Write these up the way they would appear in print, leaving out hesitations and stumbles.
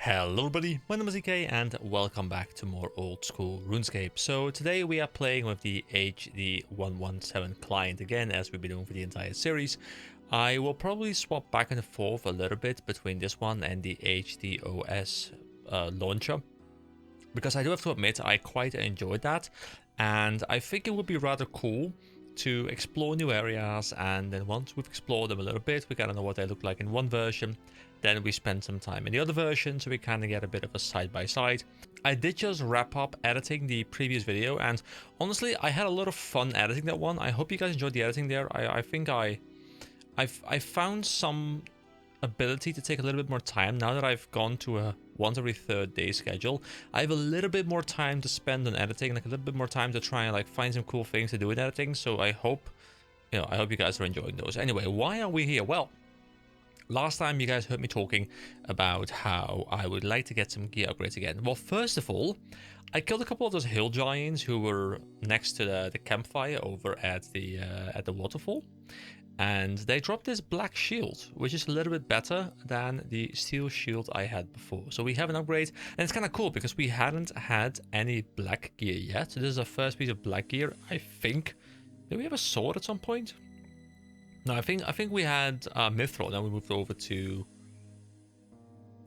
Hello everybody, my name is EK and welcome back to more Old School Runescape. So today we are playing with the HD117 client again, as we've been doing for the entire series. I will probably swap back and forth a little bit between this one and the HDOS launcher, because I do have to admit I quite enjoyed that, and I think it would be rather cool to explore new areas, and then once we've explored them a little bit, we kind of know what they look like in one version. Then we spend some time in the other version, so we kind of get a bit of a side-by-side. I did just wrap up editing the previous video, and honestly, I had a lot of fun editing that one. I hope you guys enjoyed the editing there. I think I found some ability to take a little bit more time now that I've gone to a once every third day schedule. I have a little bit more time to spend on editing, like a little bit more time to try and like find some cool things to do in editing. So I hope, I hope you guys are enjoying those. Anyway, why are we here? Well, last time you guys heard me talking about how I would like to get some gear upgrades again. Well, first of all, I killed a couple of those hill giants who were next to the campfire over at the waterfall, and they dropped this black shield, which is a little bit better than the steel shield I had before. So we have an upgrade, and it's kind of cool because we hadn't had any black gear yet. So this is our first piece of black gear, I think. Did we have a sword at some point? No, I think we had mithril, then we moved over to...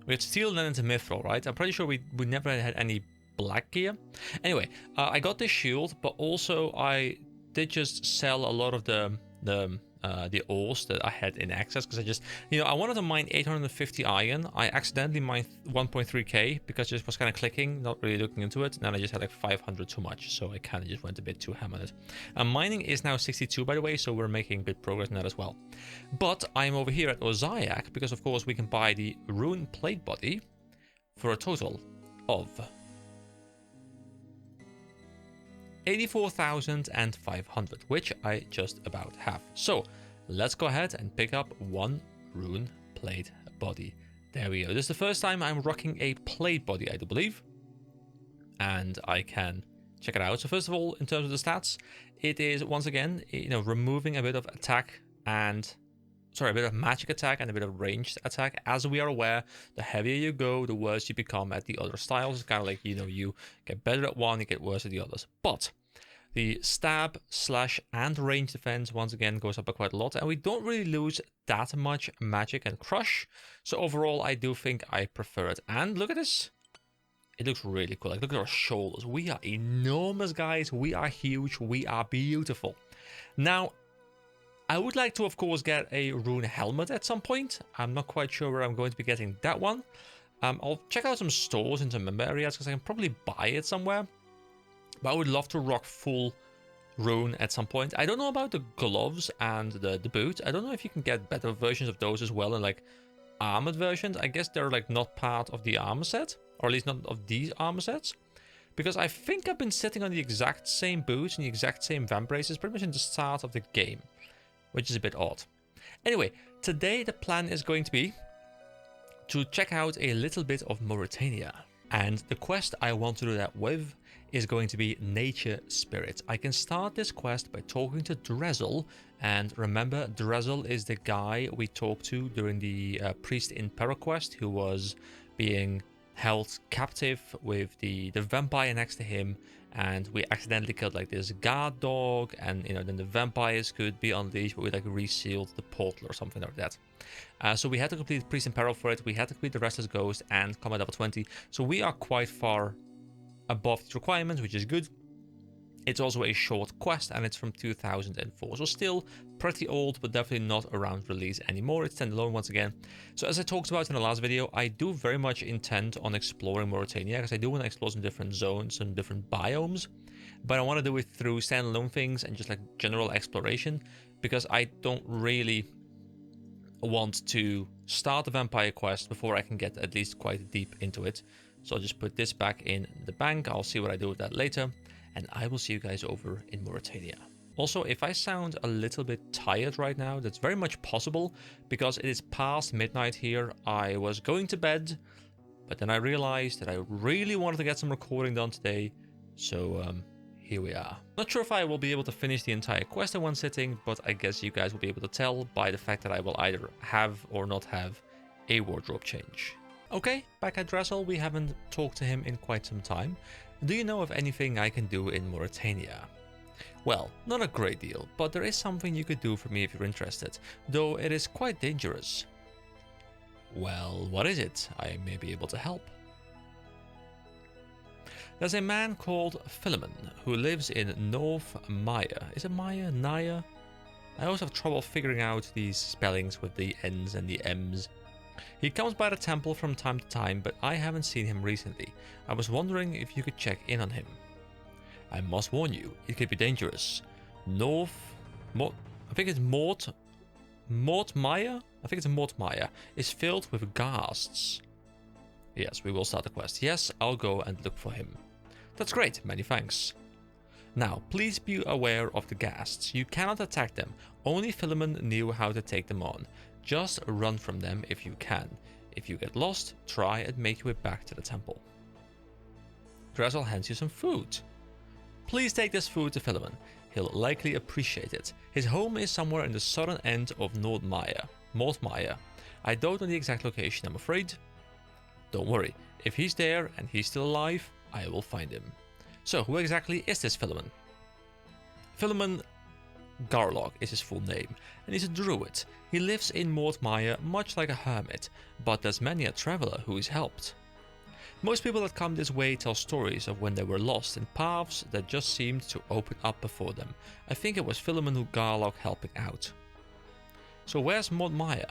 We had steel and then into mithril, right? I'm pretty sure we never had any black gear. Anyway, I got this shield, but also I did just sell a lot of the ores that I had in excess, because I just, I wanted to mine 850 iron. I accidentally mined 1.3k because it just was kind of clicking, not really looking into it, and then I just had like 500 too much, so I kind of just went a bit too ham on it. Mining is now 62, by the way, so we're making good progress in that as well. But I'm over here at Ozaiak because, of course, we can buy the rune plate body for a total of 84,500, which I just about have. So let's go ahead and pick up one rune plate body. There we go. This is the first time I'm rocking a plate body, I do believe, and I can check it out. So first of all, in terms of the stats, it is once again, removing a bit of attack and a bit of magic attack and a bit of ranged attack. As we are aware, the heavier you go, the worse you become at the other styles. It's kind of like, you get better at one, you get worse at the others. But the stab, slash, and range defense once again goes up by quite a lot, and we don't really lose that much magic and crush. So overall, I do think I prefer it. And look at this. It looks really cool. Like, look at our shoulders. We are enormous, guys. We are huge. We are beautiful. Now, I would like to, of course, get a rune helmet at some point. I'm not quite sure where I'm going to be getting that one. I'll check out some stores in some member areas because I can probably buy it somewhere. But I would love to rock full rune at some point. I don't know about the gloves and the boot. I don't know if you can get better versions of those as well, and like armored versions. I guess they're like not part of the armor set, or at least not of these armor sets. Because I think I've been sitting on the exact same boots and the exact same vamp braces pretty much in the start of the game, which is a bit odd. Anyway, today the plan is going to be to check out a little bit of Mauritania. And the quest I want to do that with is going to be Nature Spirit. I can start this quest by talking to Drezel. And remember, Drezel is the guy we talked to during the Priest in Peril quest, who was being held captive with the vampire next to him, and we accidentally killed like this guard dog, and then the vampires could be unleashed, but we like resealed the portal or something like that. So we had to complete Priest in Peril for it. We had to complete the Restless Ghost and combat level 20. So we are quite far above the requirements, which is good. It's also a short quest, and it's from 2004, so still pretty old, but definitely not around release anymore. It's standalone once again. So as I talked about in the last video, I do very much intend on exploring Mauritania, because I do want to explore some different zones and different biomes, but I want to do it through standalone things and just like general exploration, because I don't really want to start the vampire quest before I can get at least quite deep into it. So I'll just put this back in the bank. I'll see what I do with that later, and I will see you guys over in Mauritania. Also, if I sound a little bit tired right now, that's very much possible because it is past midnight here. I was going to bed, but then I realized that I really wanted to get some recording done today. So here we are. Not sure if I will be able to finish the entire quest in one sitting, but I guess you guys will be able to tell by the fact that I will either have or not have a wardrobe change. Okay, back at Dressel, we haven't talked to him in quite some time. Do you know of anything I can do in Mauritania? Well, not a great deal, but there is something you could do for me if you're interested, though it is quite dangerous. Well, what is it? I may be able to help. There's a man called Philemon who lives in North Maya. Is it Maya? Naya? I always have trouble figuring out these spellings with the N's and the M's. He comes by the temple from time to time, but I haven't seen him recently. I was wondering if you could check in on him. I must warn you, it could be dangerous. I think it's Mort Maya? I think it's Mort Maya, is filled with ghasts. Yes, we will start the quest. Yes, I'll go and look for him. That's great, many thanks. Now, please be aware of the ghasts. You cannot attack them. Only Philemon knew how to take them on. Just run from them if you can. If you get lost, try and make your way back to the temple. Dressel hands you some food. Please take this food to Philemon. He'll likely appreciate it. His home is somewhere in the southern end of Mort Maya. I don't know the exact location, I'm afraid. Don't worry, if he's there and he's still alive, I will find him. So, who exactly is this Philemon? Philemon Garlock is his full name, and he's a druid. He lives in Mort Maya much like a hermit, but there's many a traveler who is helped. Most people that come this way tell stories of when they were lost in paths that just seemed to open up before them. I think it was Philemon Garlock helping out. So where's Mort Maya?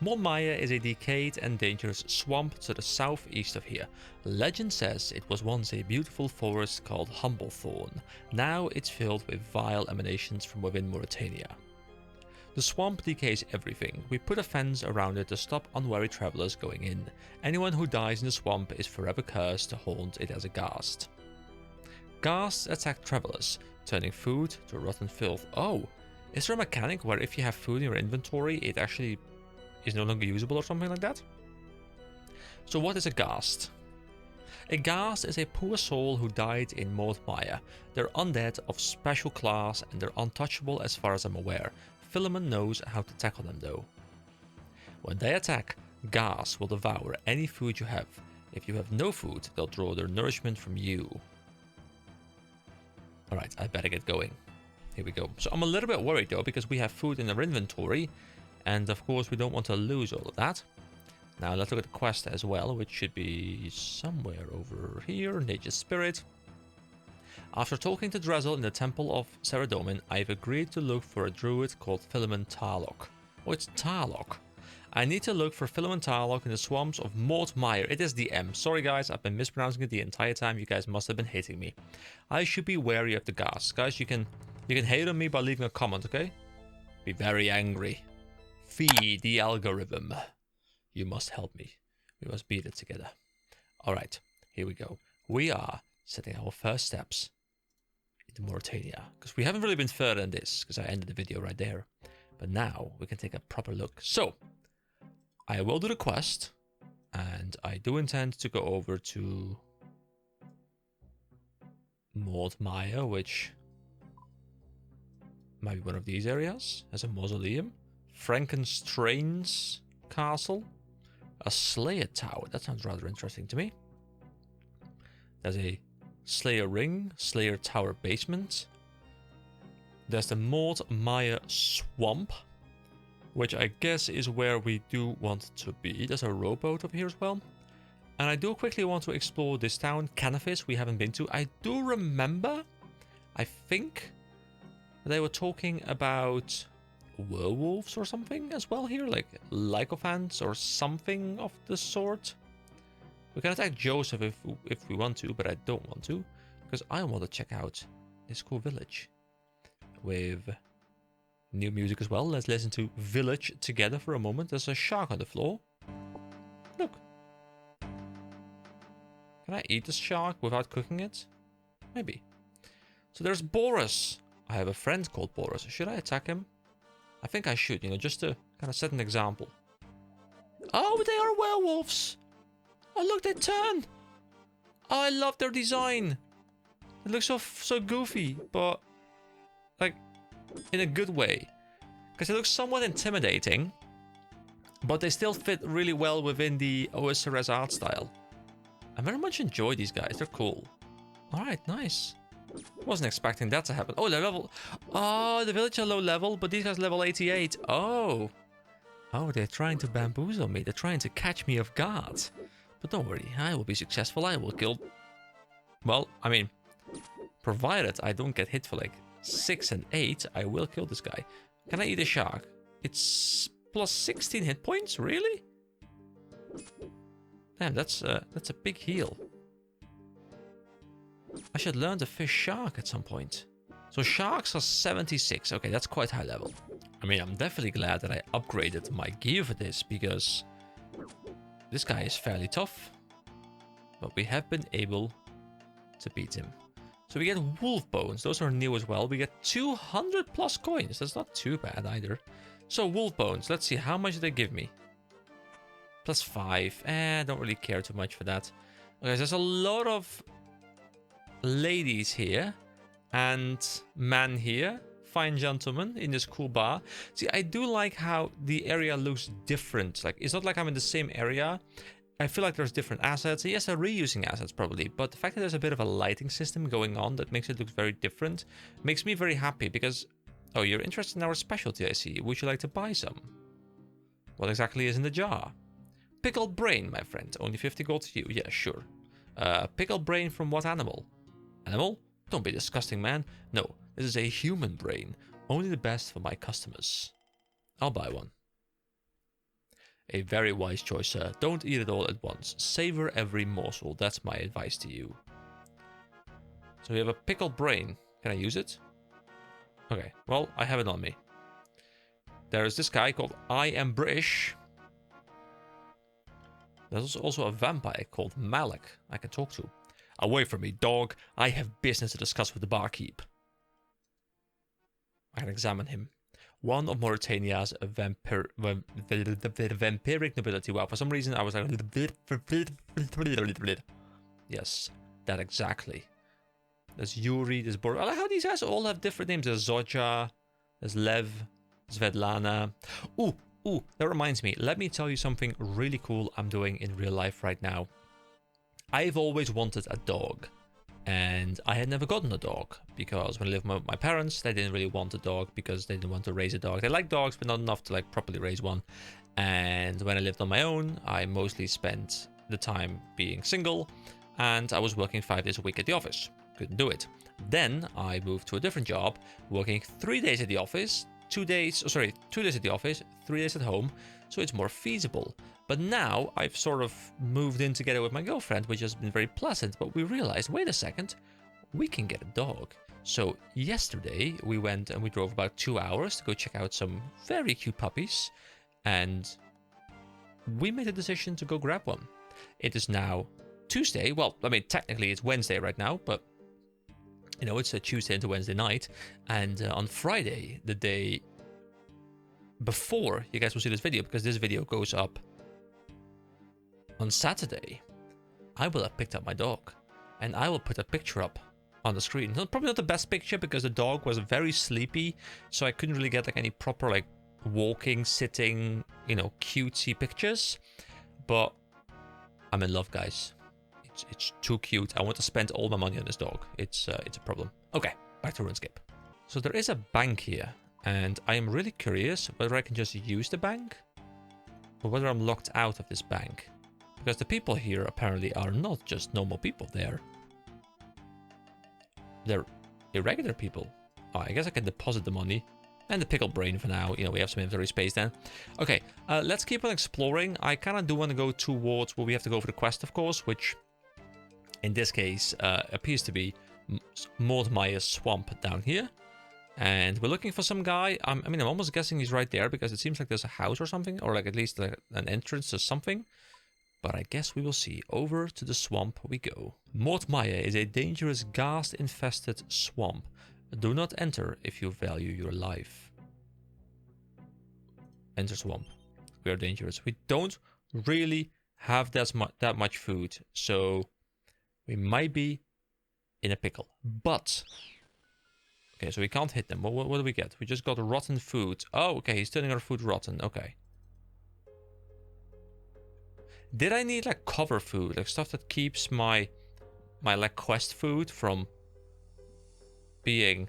Mort Maya is a decayed and dangerous swamp to the southeast of here. Legend says it was once a beautiful forest called Humblethorn. Now it's filled with vile emanations from within Mauritania. The swamp decays everything. We put a fence around it to stop unwary travelers going in. Anyone who dies in the swamp is forever cursed to haunt it as a ghast. Ghasts attack travelers, turning food to rotten filth. Oh, is there a mechanic where if you have food in your inventory, it actually is no longer usable or something like that? So what is a ghast? A ghast is a poor soul who died in Mort Maya. They're undead of special class and they're untouchable as far as I'm aware. Philemon knows how to tackle them though. When they attack, ghasts will devour any food you have. If you have no food, they'll draw their nourishment from you. Alright, I better get going. Here we go. So I'm a little bit worried though, because we have food in our inventory, and of course we don't want to lose all of that. Now let's look at the quest as well, which should be somewhere over here. Nature's Spirit. After talking to Dressel in the Temple of Saradomin, I've agreed to look for a druid called Philemon Tarlock. Oh, it's Tarlock. I need to look for Philemon Tarlock in the swamps of Mort Maya. It is the M. Sorry guys, I've been mispronouncing it the entire time. You guys must have been hating me. I should be wary of the ghasts. Guys, you can hate on me by leaving a comment, okay? Be very angry. Feed the algorithm. You must help me. We must beat it together. Alright, here we go. We are setting our first steps into Mauritania. Because we haven't really been further than this, because I ended the video right there. But now we can take a proper look. So, I will do the quest. And I do intend to go over to Mort Maya, which might be one of these areas. As a mausoleum. Frankenstein's castle. A Slayer tower. That sounds rather interesting to me. There's a Slayer ring. Slayer tower basement. There's the Mort Maya swamp, which I guess is where we do want to be. There's a rowboat up here as well. And I do quickly want to explore this town, Canafis, we haven't been to. I do remember, I think, they were talking about werewolves or something as well here, like lycophants or something of the sort. We can attack Joseph if we want to, but I don't want to, because I want to check out this cool village with new music as well. Let's listen to Village together for a moment. There's a shark on the floor. Look. Can I eat this shark without cooking it? Maybe. So there's Boris. I have a friend called Boris. Should I attack him? I think I should, just to kind of set an example. Oh, they are werewolves. Oh, look, they turn. Oh, I love their design. It looks so goofy, but like in a good way. Because it looks somewhat intimidating. but they still fit really well within the OSRS art style. I very much enjoy these guys. They're cool. All right, nice. Wasn't expecting that to happen. Oh, they're level... Oh, the village are low level, but these guys level 88. Oh. Oh, they're trying to bamboozle me. They're trying to catch me off guard. But don't worry, I will be successful. I will kill... Well, I mean, provided I don't get hit for like 6 and 8, I will kill this guy. Can I eat a shark? It's plus 16 hit points? Really? Damn, that's a big heal. I should learn to fish shark at some point. So sharks are 76. Okay, that's quite high level. I mean, I'm definitely glad that I upgraded my gear for this, because this guy is fairly tough. But we have been able to beat him. So we get wolf bones. Those are new as well. We get 200 plus coins. That's not too bad either. So wolf bones. Let's see, how much do they give me? Plus 5. I don't really care too much for that. Okay, so there's a lot of ladies here and men here. Fine gentlemen in this cool bar. See, I do like how the area looks different. Like, it's not like I'm in the same area. I feel like there's different assets. Yes, they're reusing assets probably, but the fact that there's a bit of a lighting system going on that makes it look very different makes me very happy, because... Oh, you're interested in our specialty, I see. Would you like to buy some? What exactly is in the jar? Pickled brain, my friend. Only 50 gold to you. Yeah, sure. Pickled brain from what animal? Animal? Don't be disgusting, man. No, this is a human brain. Only the best for my customers. I'll buy one. A very wise choice, sir. Don't eat it all at once. Savor every morsel. That's my advice to you. So we have a pickled brain. Can I use it? Okay, well, I have it on me. There is this guy called I Am British. There's also a vampire called Malik I can talk to. Away from me, dog. I have business to discuss with the barkeep. I can examine him. One of Mauritania's vampiric nobility. Wow, for some reason I was like... Yes, that exactly. There's Yuri, there's Boris. I like how these guys all have different names. There's Zodja, there's Lev, Svetlana. Ooh, that reminds me. Let me tell you something really cool I'm doing in real life right now. I've always wanted a dog. And I had never gotten a dog, because when I lived with my parents, they didn't really want a dog because they didn't want to raise a dog. They like dogs, but not enough to like properly raise one. And when I lived on my own, I mostly spent the time being single, and I was working 5 days a week at the office. Couldn't do it. Then I moved to a different job, working 3 days at the office, 2 days at the office, 3 days at home, so it's more feasible. But now I've sort of moved in together with my girlfriend, which has been very pleasant, but we realized, wait a second, we can get a dog. So yesterday we went and we drove about 2 hours to go check out some very cute puppies, and we made a decision to go grab one. It is now Tuesday. Well, I mean, technically it's Wednesday right now, but you know, it's a Tuesday into Wednesday night, and on Friday, the day before you guys will see this video, because this video goes up on Saturday, I will have picked up my dog, and I will put a picture up on the screen. Probably not the best picture, because the dog was very sleepy, so I couldn't really get like any proper like walking, sitting, you know, cutesy pictures. But I'm in love, guys. It's too cute. I want to spend all my money on this dog. It's a problem. Okay, back to RuneScape. So there is a bank here, and I am really curious whether I can just use the bank, or whether I'm locked out of this bank. Because the people here apparently are not just normal people. They're irregular people. Oh, I guess I can deposit the money. And the pickled brain for now. You know, we have some inventory space then. Okay, let's keep on exploring. I kind of do want to go towards where we have to go for the quest, of course, which in this case appears to be Mordmeyer's swamp down here. And we're looking for some guy. I mean, I'm almost guessing he's right there, because it seems like there's a house or something, or like at least an entrance to something. But I guess we will see. Over to the swamp we go. Mordmeyer is a dangerous ghast-infested swamp. Do not enter if you value your life. Enter swamp. We are dangerous. We don't really have that much food, so we might be in a pickle. But okay, so we can't hit them. What do we get? We just got rotten food. Oh, okay, he's turning our food rotten. Okay. Did I need like cover food, like stuff that keeps my like quest food from being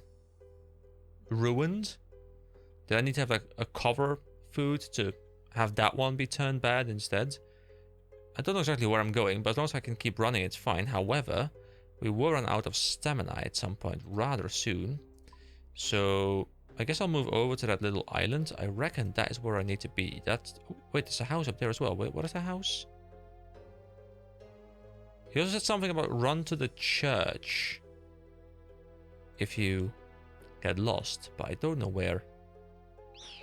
ruined? Did I need to have like a cover food to have that one be turned bad instead? I don't know exactly where I'm going, but as long as I can keep running, it's fine. However, we will run out of stamina at some point rather soon. So I guess I'll move over to that little island. I reckon that is where I need to be. That's... Oh, wait, there's a house up there as well. Wait, what is the house? He also said something about run to the church if you get lost, but I don't know where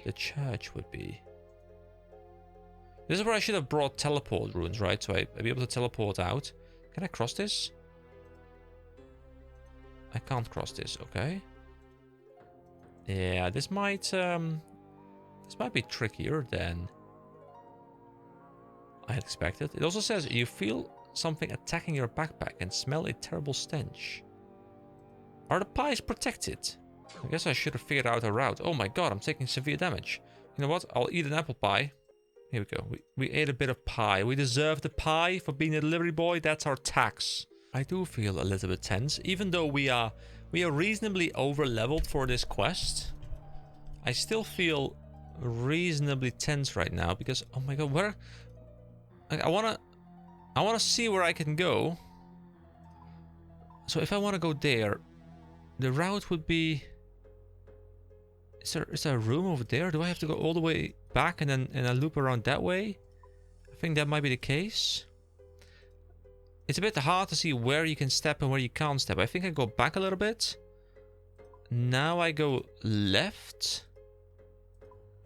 the church would be. This is where I should have brought teleport runes, right? So I'd be able to teleport out. Can I cross this? I can't cross this, okay. Yeah, this might be trickier than I had expected. It also says you feel something attacking your backpack and smell a terrible stench. Are the pies protected? I guess I should have figured out a route. Oh my god, I'm taking severe damage. You know what? I'll eat an apple pie. Here we go. We ate a bit of pie. We deserve the pie for being a delivery boy. That's our tax. I do feel a little bit tense, even though we are reasonably over leveled for this quest. I still feel reasonably tense right now because, oh my god, where? I wanna see where I can go. So if I want to go there, the route would be... Is there a room over there? Do I have to go all the way back and then a loop around that way? I think that might be the case. It's a bit hard to see where you can step and where you can't step. I think I go back a little bit. Now I go left.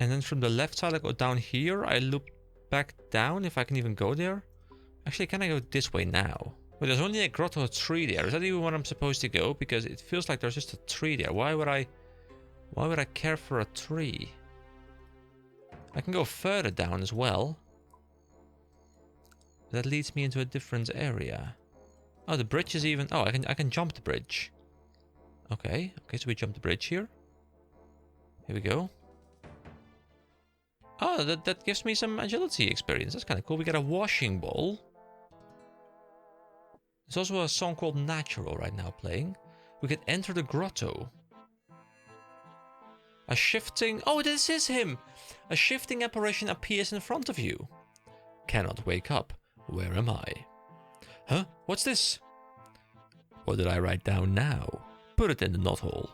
And then from the left side I go down here. I loop back down if I can even go there. Actually, can I go this way now? But there's only a grotto tree there. Is that even where I'm supposed to go? Because it feels like there's just a tree there. Why would I care for a tree? I can go further down as well. That leads me into a different area. Oh, the bridge is even... Oh, I can jump the bridge. Okay, so we jump the bridge here. Here we go. Oh, that gives me some agility experience. That's kind of cool. We get a washing bowl. There's also a song called Natural right now playing. We can enter the grotto. A shifting... Oh, this is him! A shifting apparition appears in front of you. Cannot wake up. Where am I? Huh? What's this? What did I write down now? Put it in the knothole.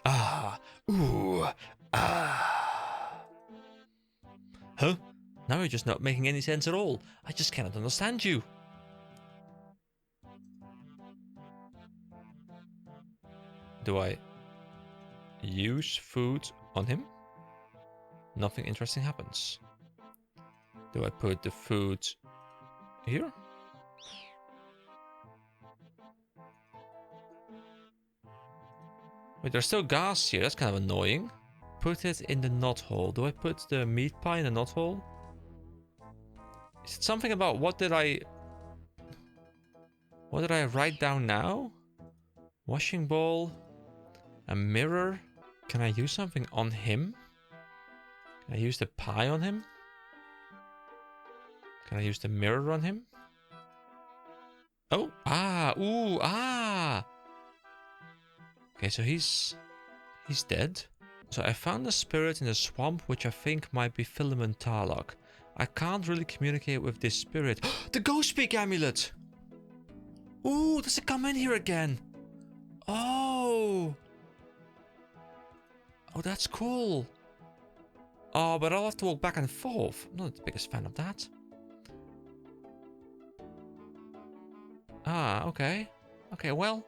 Ah. Ooh. Ah. Huh? Now you're just not making any sense at all. I just cannot understand you. Do I use food on him? Nothing interesting happens. Do I put the food here? Wait, there's still gas here. That's kind of annoying. Put it in the knothole. Do I put the meat pie in the knothole? Is it something about what did I write down now? Washing bowl. A mirror. Can I use something on him? Can I use the pie on him? Can I use the mirror on him? Oh, ah, ooh, ah. Okay, so he's dead. So I found a spirit in the swamp, which I think might be Filament Tarlock. I can't really communicate with this spirit. The Ghost Speak amulet! Ooh, does it come in here again? Oh. Oh, that's cool. Oh, but I'll have to walk back and forth. I'm not the biggest fan of that. Ah, okay. Okay, well.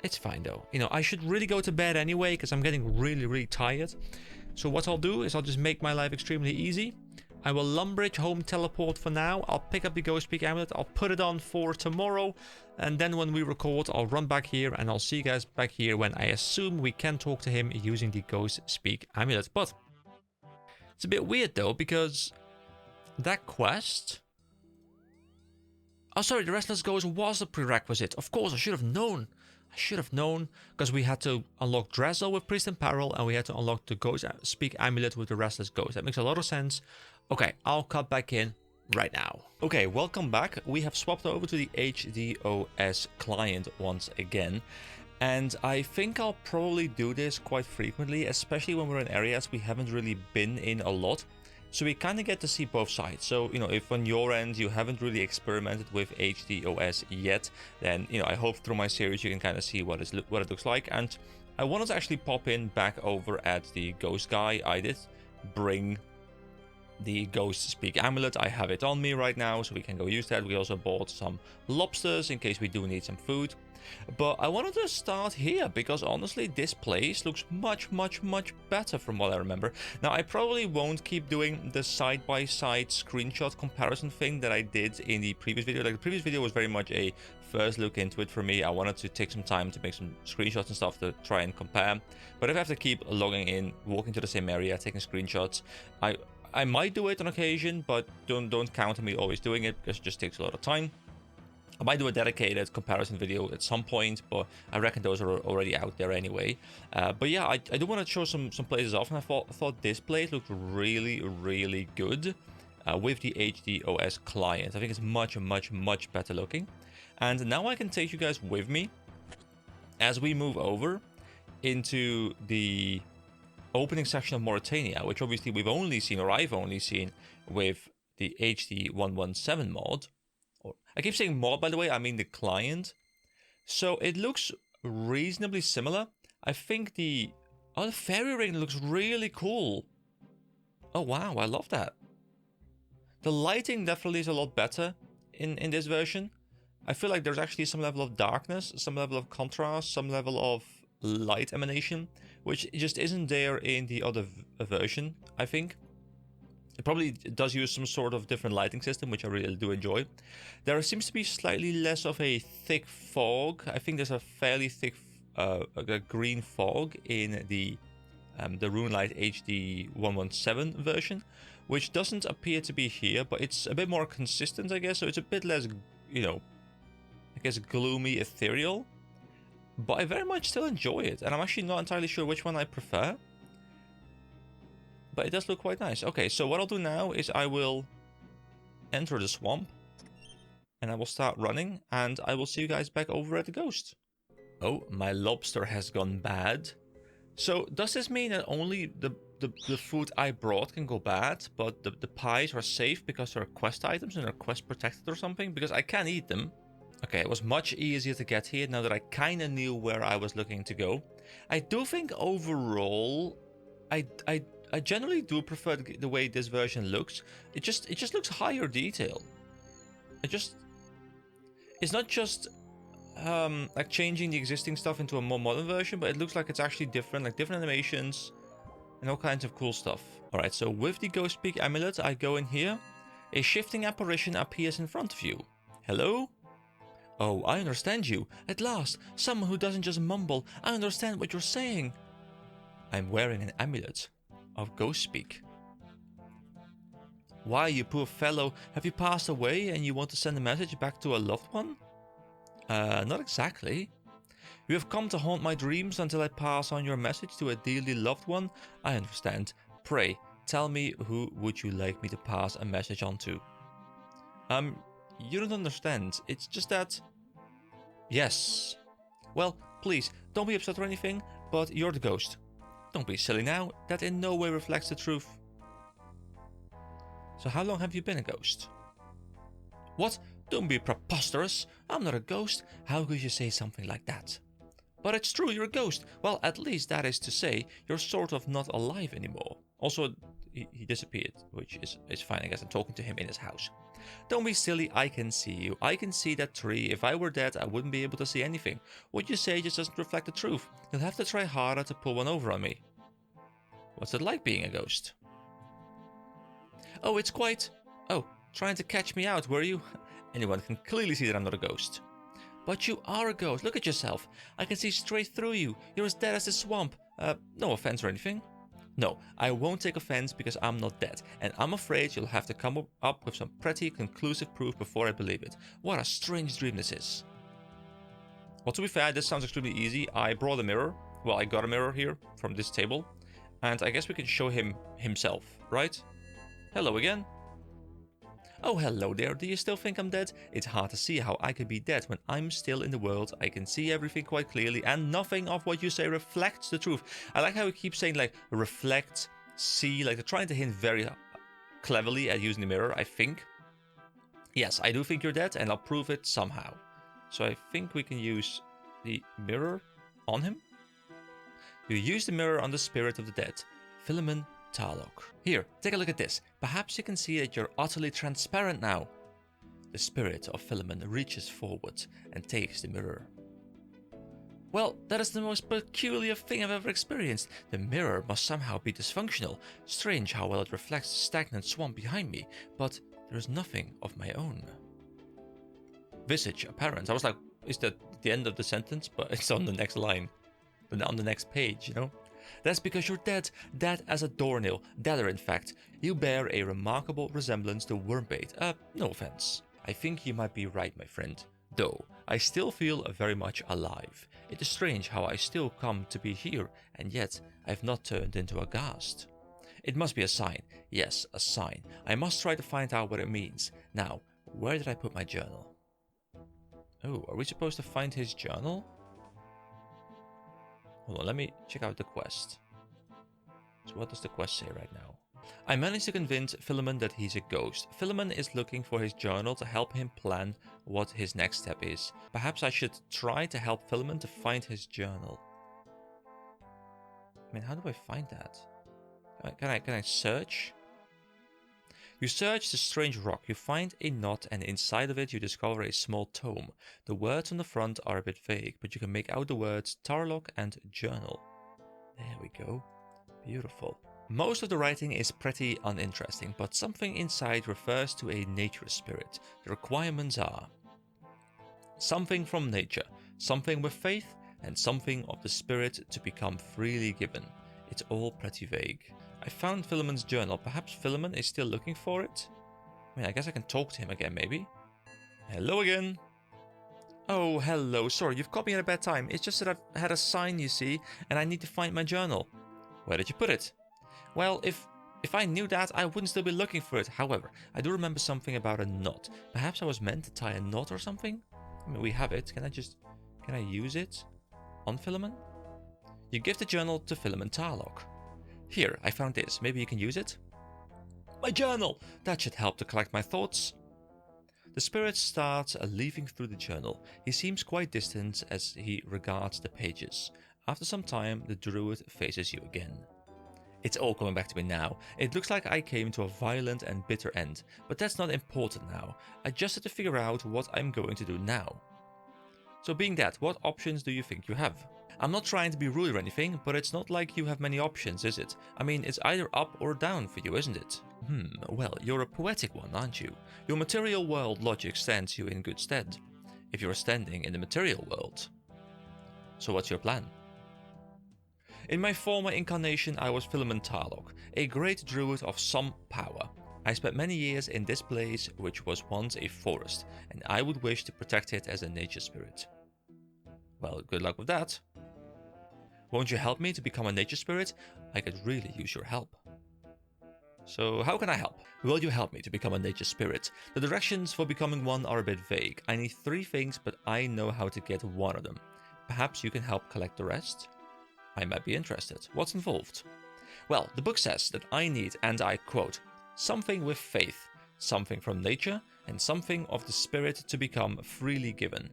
It's fine though. You know, I should really go to bed anyway because I'm getting really, really tired. So what I'll do is I'll just make my life extremely easy. I will Lumbridge home teleport for now. I'll pick up the Ghost Speak amulet. I'll put it on for tomorrow. And then when we record, I'll run back here and I'll see you guys back here when I assume we can talk to him using the Ghost Speak amulet. But it's a bit weird though because that quest... Oh, sorry, the Restless Ghost was a prerequisite. Of course, I should have known. I should have known, because we had to unlock Dressel with Priest and Peril, and we had to unlock the Ghost Speak Amulet with the Restless Ghost. That makes a lot of sense. Okay, I'll cut back in right now. Okay, welcome back. We have swapped over to the HDOS client once again. And I think I'll probably do this quite frequently, especially when we're in areas we haven't really been in a lot. So we kind of get to see both sides. So, you know, if on your end you haven't really experimented with HDOS yet, then, you know, I hope through my series you can kind of see what it looks like. And I wanted to actually pop in back over at the Ghost guy. I did bring the Ghost Speak Amulet. I have it on me right now, so we can go use that. We also bought some lobsters in case we do need some food. But I wanted to start here because honestly this place looks much better from what I remember. Now I probably won't keep doing the side-by-side screenshot comparison thing that I did in the previous video. Like the previous video was very much a first look into it for me. I wanted to take some time to make some screenshots and stuff to try and compare. But if I have to keep logging in, walking to the same area, taking screenshots, I might do it on occasion, but don't count on me always doing it because it just takes a lot of time. I might do a dedicated comparison video at some point, but I reckon those are already out there anyway. But yeah, I do want to show some places off, and I thought this place looked really good with the HDOS client. I think it's much better looking. And now I can take you guys with me as we move over into the opening section of Mauritania, which obviously we've only seen, or I've only seen, with the HD117 mod. I keep saying mod, by the way, I mean the client. So it looks reasonably similar. I think the fairy ring looks really cool. Oh wow, I love that. The lighting definitely is a lot better in this version. I feel like there's actually some level of darkness, some level of contrast, some level of light emanation, which just isn't there in the other version, I think. It probably does use some sort of different lighting system, which I really do enjoy. There seems to be slightly less of a thick fog. I think there's a fairly thick a green fog in the RuneLite HD 117 version, which doesn't appear to be here, but it's a bit more consistent, I guess. So it's a bit less, you know, I guess gloomy, ethereal. But I very much still enjoy it, and I'm actually not entirely sure which one I prefer. But it does look quite nice. Okay, so what I'll do now is I will enter the swamp. And I will start running. And I will see you guys back over at the Ghost. Oh, my lobster has gone bad. So does this mean that only the food I brought can go bad? But the pies are safe because they're quest items and they're quest protected or something? Because I can eat them. Okay, it was much easier to get here now that I kind of knew where I was looking to go. I do think overall, I generally do prefer the way this version looks. It just looks higher detail. It's not just like changing the existing stuff into a more modern version, but it looks like it's actually different, like different animations and all kinds of cool stuff. All right, so with the Ghost Speak Amulet, I go in here. A shifting apparition appears in front of you. Hello? Oh, I understand you. At last, someone who doesn't just mumble. I understand what you're saying. I'm wearing an amulet of Ghost Speak. Why, you poor fellow, have you passed away and you want to send a message back to a loved one? Not exactly. You have come to haunt my dreams until I pass on your message to a dearly loved one? I understand. Pray, tell me, who would you like me to pass a message on to? You don't understand. It's just that... Yes. Well, please, don't be upset or anything, but you're the ghost. Don't be silly now, that in no way reflects the truth. So how long have you been a ghost? What? Don't be preposterous. I'm not a ghost. How could you say something like that? But it's true, you're a ghost. Well, at least that is to say, you're sort of not alive anymore. Also, he disappeared, which is fine, I guess. I'm talking to him in his house. Don't be silly, I can see you. I can see that tree. If I were dead, I wouldn't be able to see anything. What you say just doesn't reflect the truth. You'll have to try harder to pull one over on me. What's it like being a ghost? Oh, it's quite... Oh, trying to catch me out, were you? Anyone can clearly see that I'm not a ghost. But you are a ghost. Look at yourself. I can see straight through you. You're as dead as the swamp. No offense or anything. No, I won't take offense because I'm not dead. And I'm afraid you'll have to come up with some pretty conclusive proof before I believe it. What a strange dream this is. Well, to be fair, this sounds extremely easy. I brought a mirror. Well, I got a mirror here from this table. And I guess we can show him himself, right? Hello again. Oh, hello there. Do you still think I'm dead? It's hard to see how I could be dead when I'm still in the world. I can see everything quite clearly and nothing of what you say reflects the truth. I like how he keeps saying like reflect, see, like they're trying to hint very cleverly at using the mirror, I think. Yes, I do think you're dead and I'll prove it somehow. So I think we can use the mirror on him. You use the mirror on the spirit of the dead, Philemon Tarlock. Here, take a look at this. Perhaps you can see that you're utterly transparent now. The spirit of Philemon reaches forward and takes the mirror. Well, that is the most peculiar thing I've ever experienced. The mirror must somehow be dysfunctional. Strange how well it reflects the stagnant swamp behind me, but there is nothing of my own. Visage apparent. I was like, is that the end of the sentence? But it's on the next line. On the next page, you know? That's because you're dead, dead as a doornail, deader in fact. You bear a remarkable resemblance to wormbait. No offense. I think you might be right, my friend. Though, I still feel very much alive. It is strange how I still come to be here, and yet I've not turned into a ghast. It must be a sign. Yes, a sign. I must try to find out what it means. Now, where did I put my journal? Oh, are we supposed to find his journal? Hold on, let me check out the quest. So what does the quest say right now? I managed to convince Philemon that he's a ghost. Philemon is looking for his journal to help him plan what his next step is. Perhaps I should try to help Philemon to find his journal. I mean, how do I find that? Can I search? You search the strange rock, you find a knot, and inside of it you discover a small tome. The words on the front are a bit vague, but you can make out the words Tarlock and journal. There we go. Beautiful. Most of the writing is pretty uninteresting, but something inside refers to a nature spirit. The requirements are something from nature, something with faith, and something of the spirit to become freely given. It's all pretty vague. I found Philemon's journal. Perhaps Philemon is still looking for it? I mean, I guess I can talk to him again, maybe. Hello again. Oh, hello. Sorry, you've caught me at a bad time. It's just that I've had a sign, you see, and I need to find my journal. Where did you put it? Well, if I knew that, I wouldn't still be looking for it. However, I do remember something about a knot. Perhaps I was meant to tie a knot or something? I mean, we have it. Can I use it on Philemon? You give the journal to Philemon Tarlock. Here, I found this. Maybe you can use it? My journal! That should help to collect my thoughts. The spirit starts leafing through the journal. He seems quite distant as he regards the pages. After some time, the druid faces you again. It's all coming back to me now. It looks like I came to a violent and bitter end, but that's not important now. I just have to figure out what I'm going to do now. So being that, what options do you think you have? I'm not trying to be rude or anything, but it's not like you have many options, is it? I mean, it's either up or down for you, isn't it? Well, you're a poetic one, aren't you? Your material world logic stands you in good stead, if you're standing in the material world. So what's your plan? In my former incarnation, I was Philemon Tarlock, a great druid of some power. I spent many years in this place, which was once a forest, and I would wish to protect it as a nature spirit. Well, good luck with that. Won't you help me to become a nature spirit? I could really use your help. So how can I help? Will you help me to become a nature spirit? The directions for becoming one are a bit vague. I need 3 things, but I know how to get one of them. Perhaps you can help collect the rest? I might be interested. What's involved? Well, the book says that I need, and I quote, something with faith, something from nature, and something of the spirit to become freely given.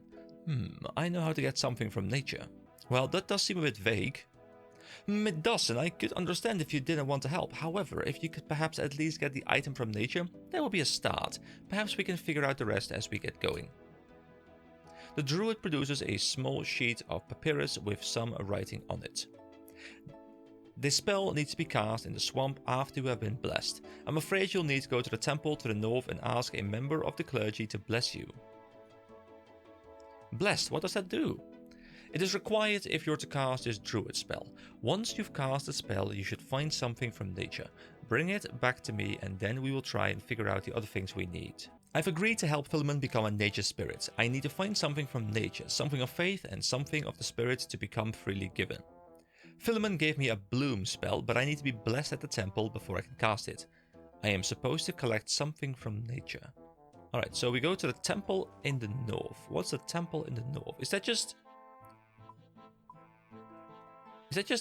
I know how to get something from nature. Well, that does seem a bit vague. It does, and I could understand if you didn't want to help. However, if you could perhaps at least get the item from nature, that would be a start. Perhaps we can figure out the rest as we get going. The druid produces a small sheet of papyrus with some writing on it. This spell needs to be cast in the swamp after you have been blessed. I'm afraid you'll need to go to the temple to the north and ask a member of the clergy to bless you. Blessed, what does that do? It is required if you're to cast this druid spell. Once you've cast the spell, you should find something from nature. Bring it back to me and then we will try and figure out the other things we need. I've agreed to help Philemon become a nature spirit. I need to find something from nature, something of faith and something of the spirit to become freely given. Philemon gave me a bloom spell, but I need to be blessed at the temple before I can cast it. I am supposed to collect something from nature. Alright, so we go to the temple in the north. What's the temple in the north? Is that just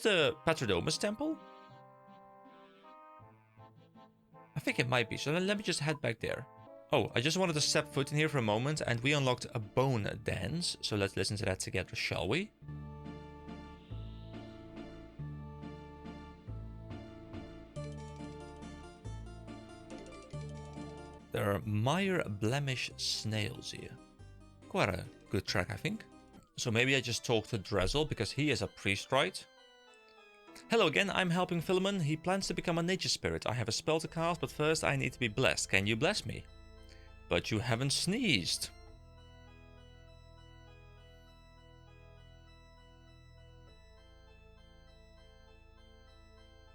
a Patrodomus temple? I think it might be, so let me just head back there. Oh, I just wanted to step foot in here for a moment, and we unlocked a bone dance, so let's listen to that together, shall we? There are mire blemish snails here. Quite a good track, I think. So maybe I just talk to Drezel, because he is a priest, right? Hello again, I'm helping Philemon. He plans to become a nature spirit. I have a spell to cast, but first I need to be blessed. Can you bless me? But you haven't sneezed.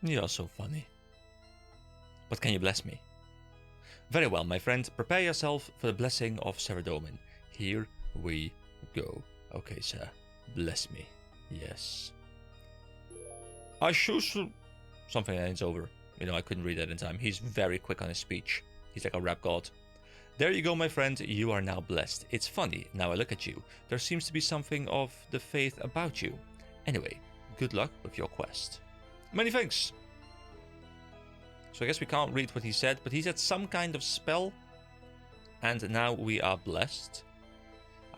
You're so funny. But can you bless me? Very well, my friend. Prepare yourself for the blessing of Saradomin. Here we go. Okay, sir. Bless me. Yes. I choose something ends over. You know, I couldn't read that in time. He's very quick on his speech. He's like a rap god. There you go, my friend. You are now blessed. It's funny. Now I look at you. There seems to be something of the faith about you. Anyway, good luck with your quest. Many thanks. So I guess we can't read what he said, but he said some kind of spell. And now we are blessed.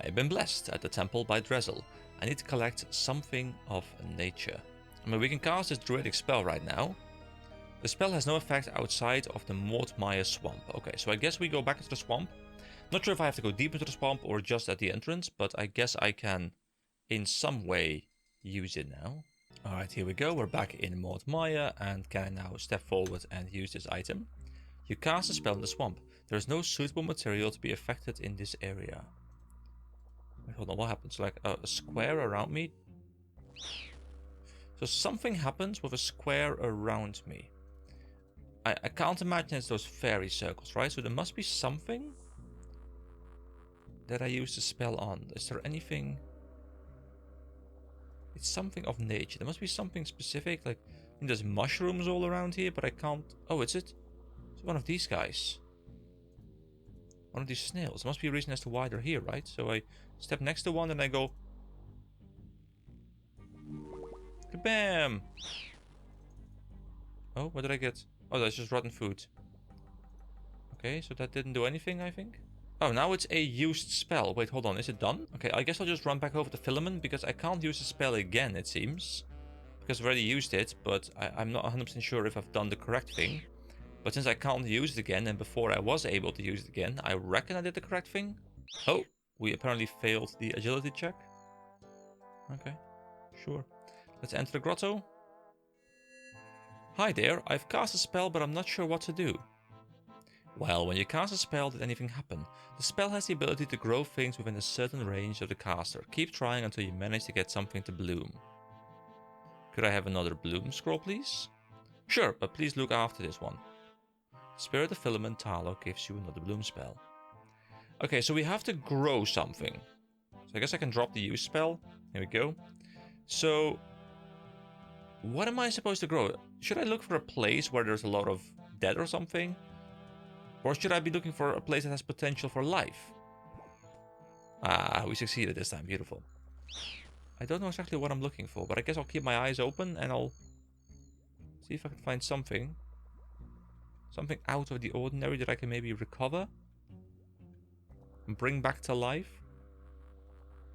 I have been blessed at the temple by Drezel. I need to collect something of nature. I mean, we can cast this druidic spell right now. The spell has no effect outside of the Mordmire swamp. Okay, so I guess we go back into the swamp. Not sure if I have to go deep into the swamp or just at the entrance, but I guess I can in some way use it now. Alright, here we go. We're back in Mordmire, and can I now step forward and use this item. You cast a spell in the swamp. There is no suitable material to be affected in this area. Wait, hold on, what happens? Like a square around me? So something happens with a square around me. I can't imagine it's those fairy circles, right? So there must be something that I use the spell on. Is there anything? It's something of nature. There must be something specific. Like, I mean, there's mushrooms all around here, but I can't. Oh, it's one of these guys. One of these snails. There must be a reason as to why they're here, right? So I step next to one and I go. Kabam! Oh, what did I get? Oh, that's just rotten food. Okay, so that didn't do anything, I think. Oh, now it's a used spell. Wait, hold on. Is it done? Okay, I guess I'll just run back over to Philemon, because I can't use the spell again, it seems. Because I've already used it, but I'm not 100% sure if I've done the correct thing. But since I can't use it again, and before I was able to use it again, I reckon I did the correct thing. Oh, we apparently failed the agility check. Okay, sure. Let's enter the grotto. Hi there, I've cast a spell, but I'm not sure what to do. Well, when you cast a spell, did anything happen? The spell has the ability to grow things within a certain range of the caster. Keep trying until you manage to get something to bloom. Could I have another bloom scroll, please? Sure, but please look after this one. Spirit of Philemon Talo gives you another bloom spell. Okay, so we have to grow something. So I guess I can drop the use spell. Here we go. So, what am I supposed to grow? Should I look for a place where there's a lot of dead or something? Or should I be looking for a place that has potential for life? Ah, we succeeded this time. Beautiful. I don't know exactly what I'm looking for, but I guess I'll keep my eyes open and I'll see if I can find something. Something out of the ordinary that I can maybe recover and bring back to life.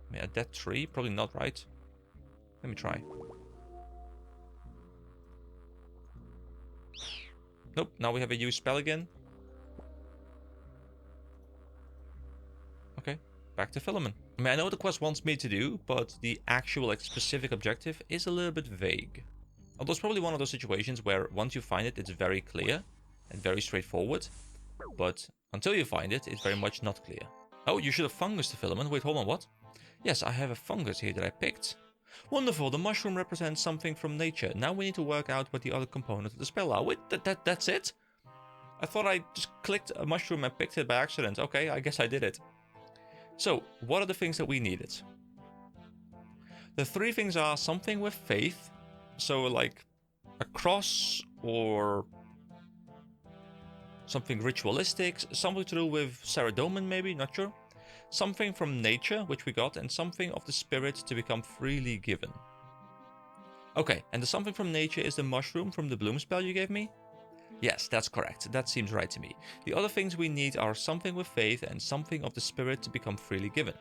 I mean, a dead tree? Probably not, right? Let me try. Nope, now we have a use spell again. Okay, back to Philemon. I mean, I know what the quest wants me to do, but the actual, like, specific objective is a little bit vague. Although it's probably one of those situations where once you find it, it's very clear and very straightforward. But until you find it, it's very much not clear. Oh, you should have fungus to Philemon. Wait, hold on, what? Yes, I have a fungus here that I picked. Wonderful, the mushroom represents something from nature. Now we need to work out what the other components of the spell are. Wait, that's it? I thought I just clicked a mushroom and picked it by accident. Okay, I guess I did it. So, what are the things that we needed? The three things are something with faith. So, like a cross or something ritualistic, something to do with Saradomin maybe, not sure. Something from nature, which we got, and something of the spirit to become freely given. Okay, and the something from nature is the mushroom from the bloom spell you gave me? Yes, that's correct. That seems right to me. The other things we need are something with faith and something of the spirit to become freely given.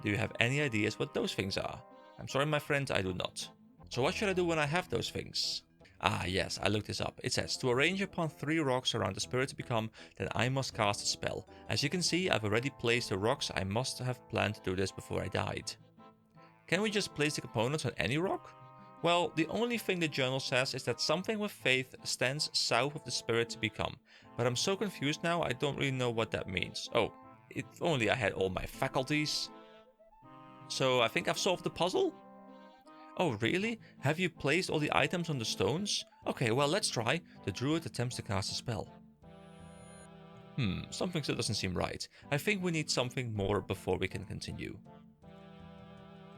Do you have any ideas what those things are? I'm sorry, my friend, I do not. So what should I do when I have those things? Ah, yes, I looked this up. It says, to arrange upon 3 rocks around the spirit to become, then I must cast a spell. As you can see, I've already placed the rocks. I must have planned to do this before I died. Can we just place the components on any rock? Well, the only thing the journal says is that something with faith stands south of the spirit to become. But I'm so confused now, I don't really know what that means. Oh, if only I had all my faculties. So I think I've solved the puzzle? Oh, really? Have you placed all the items on the stones? Okay, well, let's try. The druid attempts to cast a spell. Something still doesn't seem right. I think we need something more before we can continue.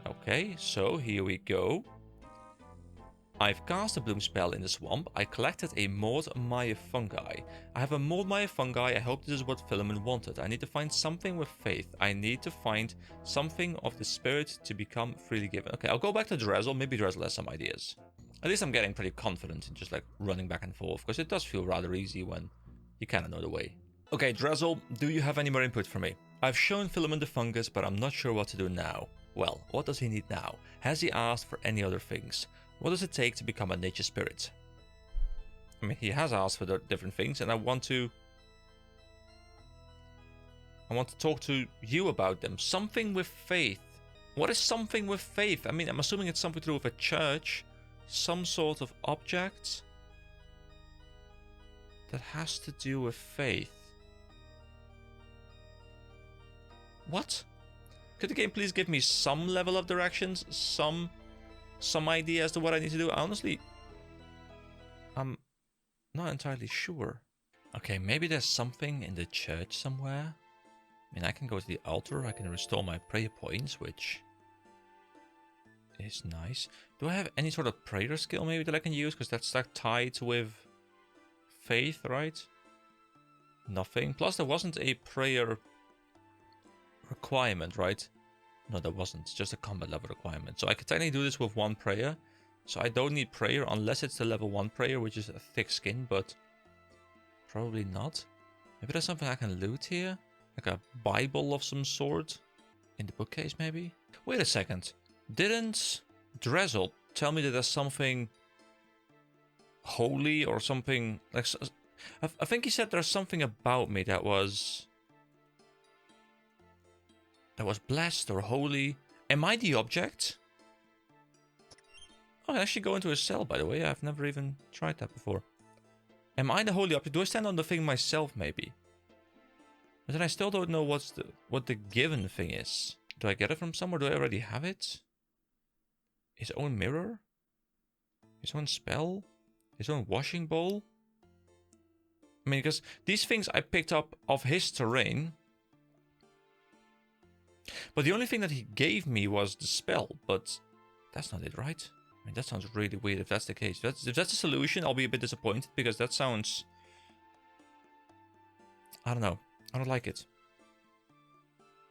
Okay, so here we go. I've cast a bloom spell in the swamp. I collected a mold Maya fungi. I have a mold Maya fungi. I hope this is what Philemon wanted. I need to find something with faith. I need to find something of the spirit to become freely given. Okay, I'll go back to Drezel. Maybe Drezel has some ideas. At least I'm getting pretty confident in just like running back and forth, because it does feel rather easy when you kind of know the way. Okay, Drezel, do you have any more input for me? I've shown Philemon the fungus, but I'm not sure what to do now. Well, what does he need now? Has he asked for any other things? What does it take to become a nature spirit? I mean, he has asked for the different things, and I want to talk to you about them. Something with faith. What is something with faith? I mean, I'm assuming it's something to do with a church, some sort of object that has to do with faith. What? Could the game please give me some level of directions, some idea as to what I need to do? Honestly, I'm not entirely sure. Okay, maybe there's something in the church somewhere. I mean, I can go to the altar, I can restore my prayer points, which is nice. Do I have any sort of prayer skill maybe that I can use? Because that's like tied with faith, right? Nothing. Plus, there wasn't a prayer requirement, right? No, there wasn't. Just a combat level requirement. So I could technically do this with 1 prayer. So I don't need prayer unless it's the level 1 prayer, which is a thick skin, but probably not. Maybe there's something I can loot here? Like a Bible of some sort? In the bookcase, maybe? Wait a second. Didn't Drezel tell me that there's something holy or something? Like, I think he said there's something about me that was blessed or holy. Am I the object? Oh, I actually go into a cell, by the way. I've never even tried that before. Am I the holy object? Do I stand on the thing myself, maybe? But then I still don't know what the given thing is. Do I get it from somewhere? Do I already have it? His own mirror? His own spell? His own washing bowl? I mean, because these things I picked up off his terrain. But the only thing that he gave me was the spell. But that's not it, right? I mean, that sounds really weird if that's the case. If that's the solution, I'll be a bit disappointed. Because that sounds... I don't know. I don't like it.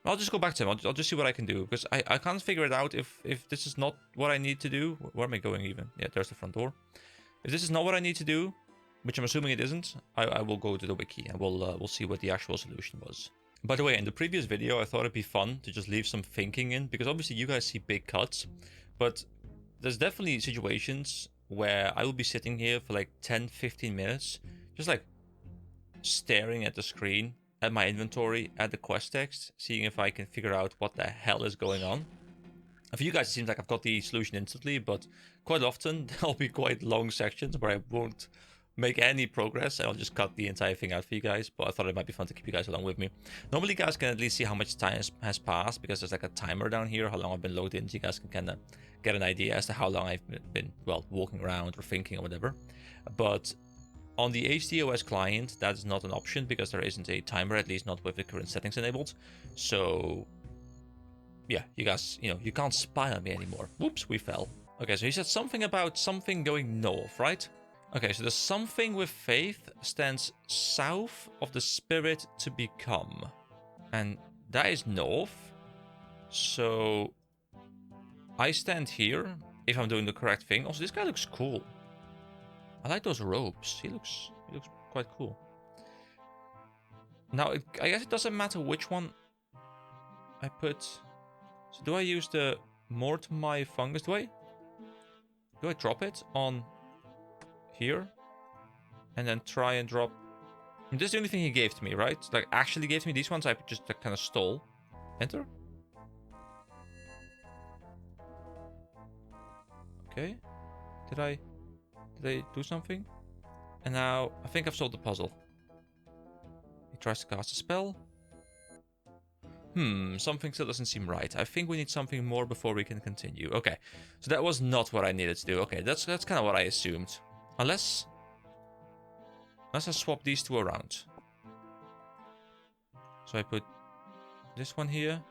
I'll just go back to him. I'll just see what I can do. Because I can't figure it out if this is not what I need to do. Where am I going even? Yeah, there's the front door. If this is not what I need to do, which I'm assuming it isn't, I will go to the wiki and we'll see what the actual solution was. By the way, in the previous video, I thought it'd be fun to just leave some thinking in. Because obviously you guys see big cuts. But there's definitely situations where I will be sitting here for like 10-15 minutes. Just like staring at the screen, at my inventory, at the quest text, seeing if I can figure out what the hell is going on. And for you guys, it seems like I've got the solution instantly, but quite often there'll be quite long sections where I won't make any progress, and I'll just cut the entire thing out for you guys. But I thought it might be fun to keep you guys along with me. Normally, you guys can at least see how much time has passed, because there's like a timer down here, how long I've been logged in, so you guys can kind of get an idea as to how long I've been, well, walking around or thinking or whatever. But On the HDOS client, that is not an option because there isn't a timer, at least not with the current settings enabled. So, yeah, you guys, you can't spy on me anymore. Whoops, we fell. Okay, so he said something about something going north, right? Okay, so the something with faith stands south of the spirit to become. And that is north. So I stand here if I'm doing the correct thing. Also, this guy looks cool. I like those robes. He looks quite cool. Now, I guess it doesn't matter which one I put. So do I use the Mortimer fungus? Do I drop it on here? And then try and drop... And this is the only thing he gave to me, right? Like, actually gave to me these ones. I just kind of stole. Enter. Okay. Did I do something? And now, I think I've solved the puzzle. He tries to cast a spell. Something still doesn't seem right. I think we need something more before we can continue. Okay, so that was not what I needed to do. Okay, that's kind of what I assumed. Unless I swap these two around. So I put this one here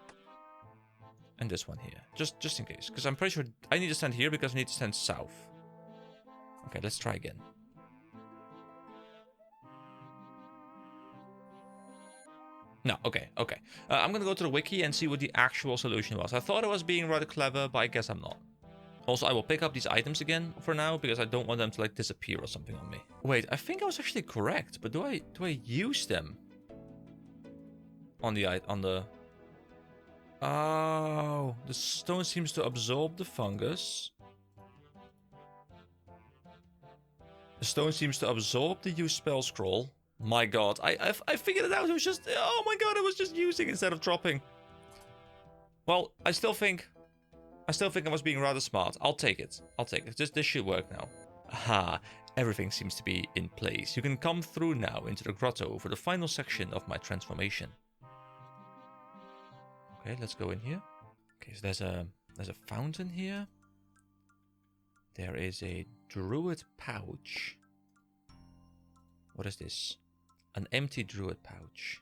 and this one here, just in case, because I'm pretty sure I need to stand here because I need to stand south. Okay, let's try again. No, okay. I'm gonna go to the wiki and see what the actual solution was. I thought I was being rather clever, but I guess I'm not. Also, I will pick up these items again for now, because I don't want them to, like, disappear or something on me. Wait, I think I was actually correct, but do I use them? On the... Oh, the stone seems to absorb the fungus. The stone seems to absorb the use spell scroll. My god, I figured it out. It was just... Oh my god, I was just using instead of dropping. Well, I still think I was being rather smart. I'll take it. This should work now. Aha, everything seems to be in place. You can come through now into the grotto for the final section of my transformation. Okay, let's go in here. Okay, so there's a fountain here. There is a druid pouch. What is this? An empty druid pouch.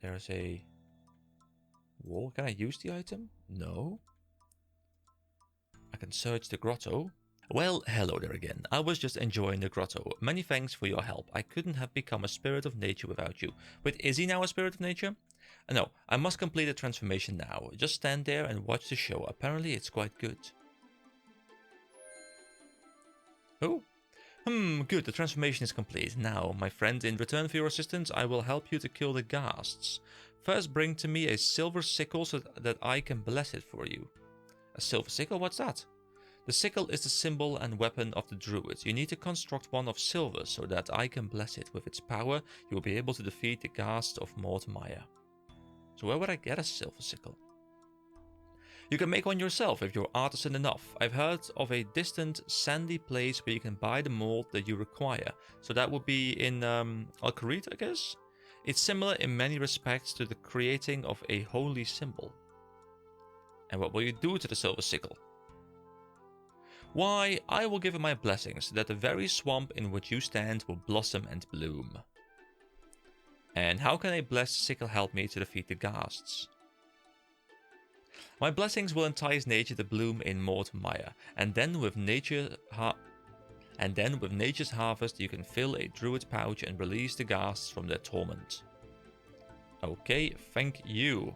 There's a wall. Can I use the item? No. I can search the grotto. Well, hello there again. I was just enjoying the grotto. Many thanks for your help. I couldn't have become a spirit of nature without you. Wait, is he now a spirit of nature? No, I must complete the transformation now. Just stand there and watch the show. Apparently it's quite good. Oh. Good, the transformation is complete. Now, my friend, in return for your assistance, I will help you to kill the ghasts. First, bring to me a silver sickle so that I can bless it for you. A silver sickle? What's that? The sickle is the symbol and weapon of the druid. You need to construct one of silver so that I can bless it. With its power, you will be able to defeat the ghasts of Mortimer. So where would I get a silver sickle? You can make one yourself if you're artisan enough. I've heard of a distant sandy place where you can buy the mold that you require. So that would be in Alcarid, I guess? It's similar in many respects to the creating of a holy symbol. And what will you do to the silver sickle? Why, I will give it my blessings that the very swamp in which you stand will blossom and bloom. And how can a blessed sickle help me to defeat the ghasts? My blessings will entice nature to bloom in Mortimer, and then with nature's harvest you can fill a druid pouch and release the ghasts from their torment. Okay, thank you.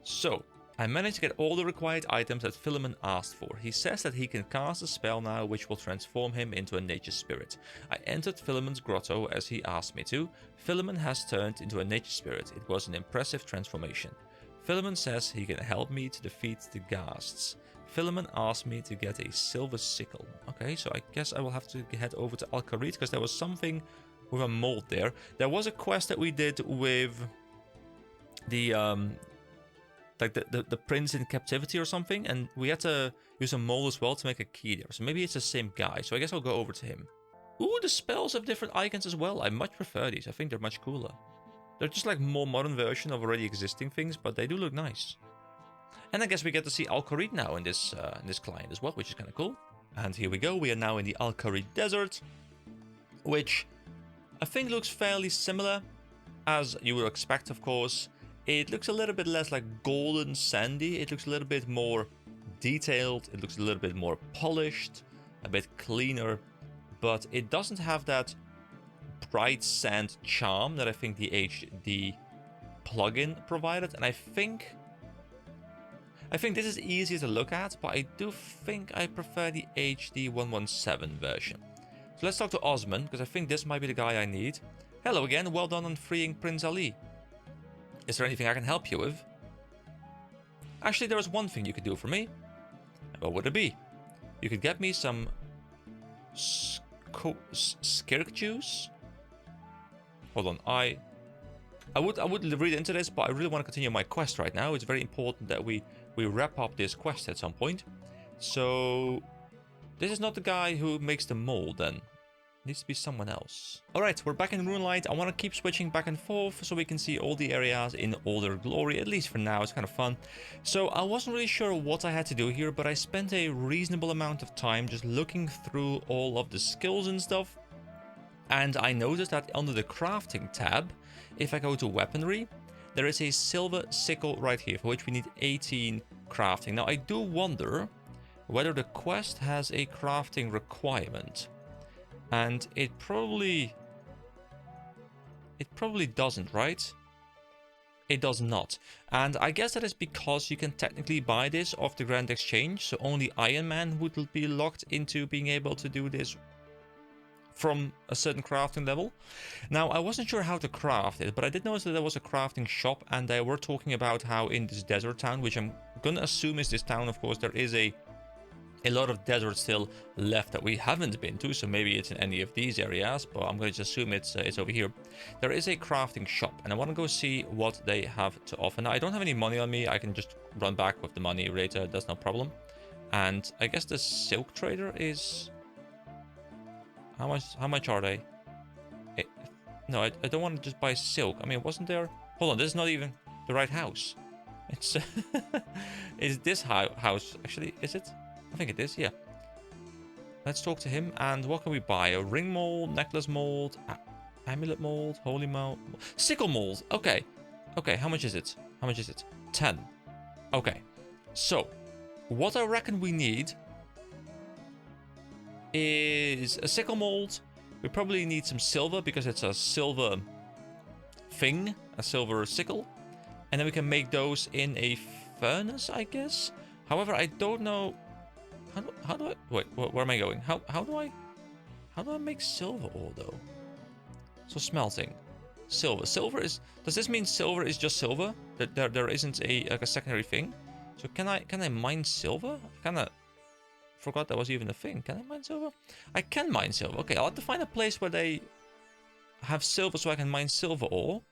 So, I managed to get all the required items that Philemon asked for. He says that he can cast a spell now which will transform him into a nature spirit. I entered Philemon's grotto as he asked me to. Philemon has turned into a nature spirit. It was an impressive transformation. Philemon says he can help me to defeat the ghasts. Philemon asked me to get a silver sickle. Okay, so I guess I will have to head over to Alcarid because there was something with a mold there. There was a quest that we did with the the prince in captivity or something, and we had to use a mold as well to make a key there. So maybe it's the same guy. So I guess I'll go over to him. Ooh, the spells have different icons as well. I much prefer these. I think they're much cooler. They're just like more modern version of already existing things, but they do look nice. And I guess we get to see Alcarid now in this client as well, which is kind of cool. And here we go. We are now in the Alcarid Desert. which I think looks fairly similar, as you would expect, of course. It looks a little bit less like golden sandy. It looks a little bit more detailed. It looks a little bit more polished, a bit cleaner, but it doesn't have that bright sand charm that I think the HD plugin provided. And I think this is easier to look at, but I do think I prefer the HD 117 version. So let's talk to Osman, because I think this might be the guy I need. Hello again, well done on freeing Prince Ali. Is there anything I can help you with? Actually, there is one thing you could do for me. What would it be? You could get me some skirk juice. Hold on, I would read into this, but I really want to continue my quest right now. It's very important that we wrap up this quest at some point. So this is not the guy who makes the mold then. It needs to be someone else. Alright, we're back in Runelight. I want to keep switching back and forth so we can see all the areas in all their glory, at least for now. It's kind of fun. So I wasn't really sure what I had to do here, but I spent a reasonable amount of time just looking through all of the skills and stuff. And I noticed that under the crafting tab, if I go to weaponry, there is a silver sickle right here, for which we need 18 crafting. Now I do wonder whether the quest has a crafting requirement. And it probably doesn't, right? It does not. And I guess that is because you can technically buy this off the Grand Exchange, so only Iron Man would be locked into being able to do this from a certain crafting level. Now, I wasn't sure how to craft it, but I did notice that there was a crafting shop, and they were talking about how in this desert town, which I'm gonna assume is this town, of course, there is a lot of desert still left that we haven't been to, so maybe it's in any of these areas, but I'm going to just assume it's over here. There is a crafting shop, and I want to go see what they have to offer. Now, I don't have any money on me. I can just run back with the money later. That's no problem. And I guess the silk trader is... How much are they? No, I don't want to just buy silk. I mean, wasn't there... Hold on, this is not even the right house. It's... is this house... Actually, is it? I think it is, yeah. Let's talk to him. And what can we buy? A ring mold, necklace mold, amulet mold, holy mold, sickle mold. Okay. Okay, how much is it? How much is it? 10. Okay. So, what I reckon we need is a sickle mold. We probably need some silver because it's a silver thing, a silver sickle. And then we can make those in a furnace, I guess. However, I don't know... How do I... Wait, where am I going? How do I make silver ore, though? So smelting. Silver. Silver is... Does this mean silver is just silver? That there isn't like a secondary thing? So can I mine silver? I kind of forgot that was even a thing. Can I mine silver? I can mine silver. Okay, I'll have to find a place where they have silver so I can mine silver ore.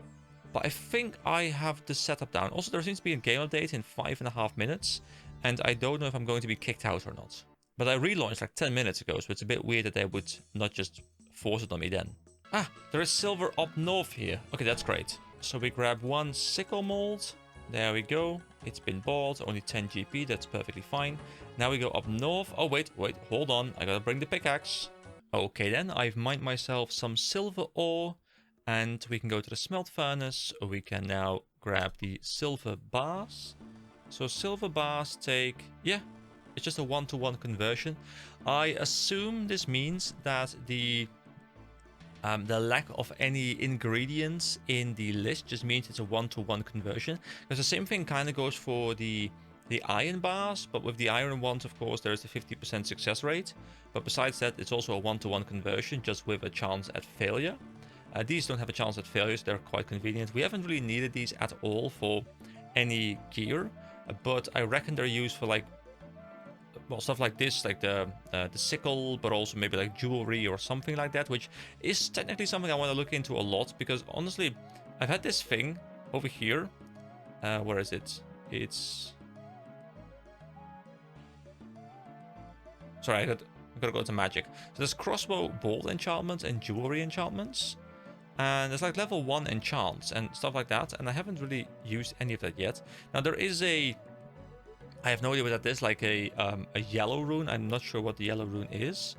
But I think I have the setup down. Also, there seems to be a game update in 5.5 minutes. And I don't know if I'm going to be kicked out or not. But I relaunched like 10 minutes ago, so it's a bit weird that they would not just force it on me then. Ah, there is silver up north here. Okay, that's great. So we grab one sickle mold. There we go. It's been bought. Only 10 GP. That's perfectly fine. Now we go up north. Oh, wait. Hold on. I gotta bring the pickaxe. Okay, then. I've mined myself some silver ore. And we can go to the smelt furnace. We can now grab the silver bars. So silver bars take... Yeah, it's just a 1-to-1 conversion. I assume this means that the lack of any ingredients in the list just means it's a 1-to-1 conversion. Because the same thing kind of goes for the iron bars, but with the iron ones, of course, there's a 50% success rate. But besides that, it's also a 1-to-1 conversion, just with a chance at failure. These don't have a chance at failure, so they're quite convenient. We haven't really needed these at all for any gear. But I reckon they're used for like, well, stuff like this, like the sickle, but also maybe like jewelry or something like that, which is technically something I want to look into a lot, because honestly, I've had this thing over here. Where is it? It's... Sorry, I gotta go to magic. So there's crossbow bolt enchantments and jewelry enchantments. And there's like level 1 enchants and stuff like that. And I haven't really used any of that yet. Now there is a... I have no idea what that is. Like a yellow rune. I'm not sure what the yellow rune is.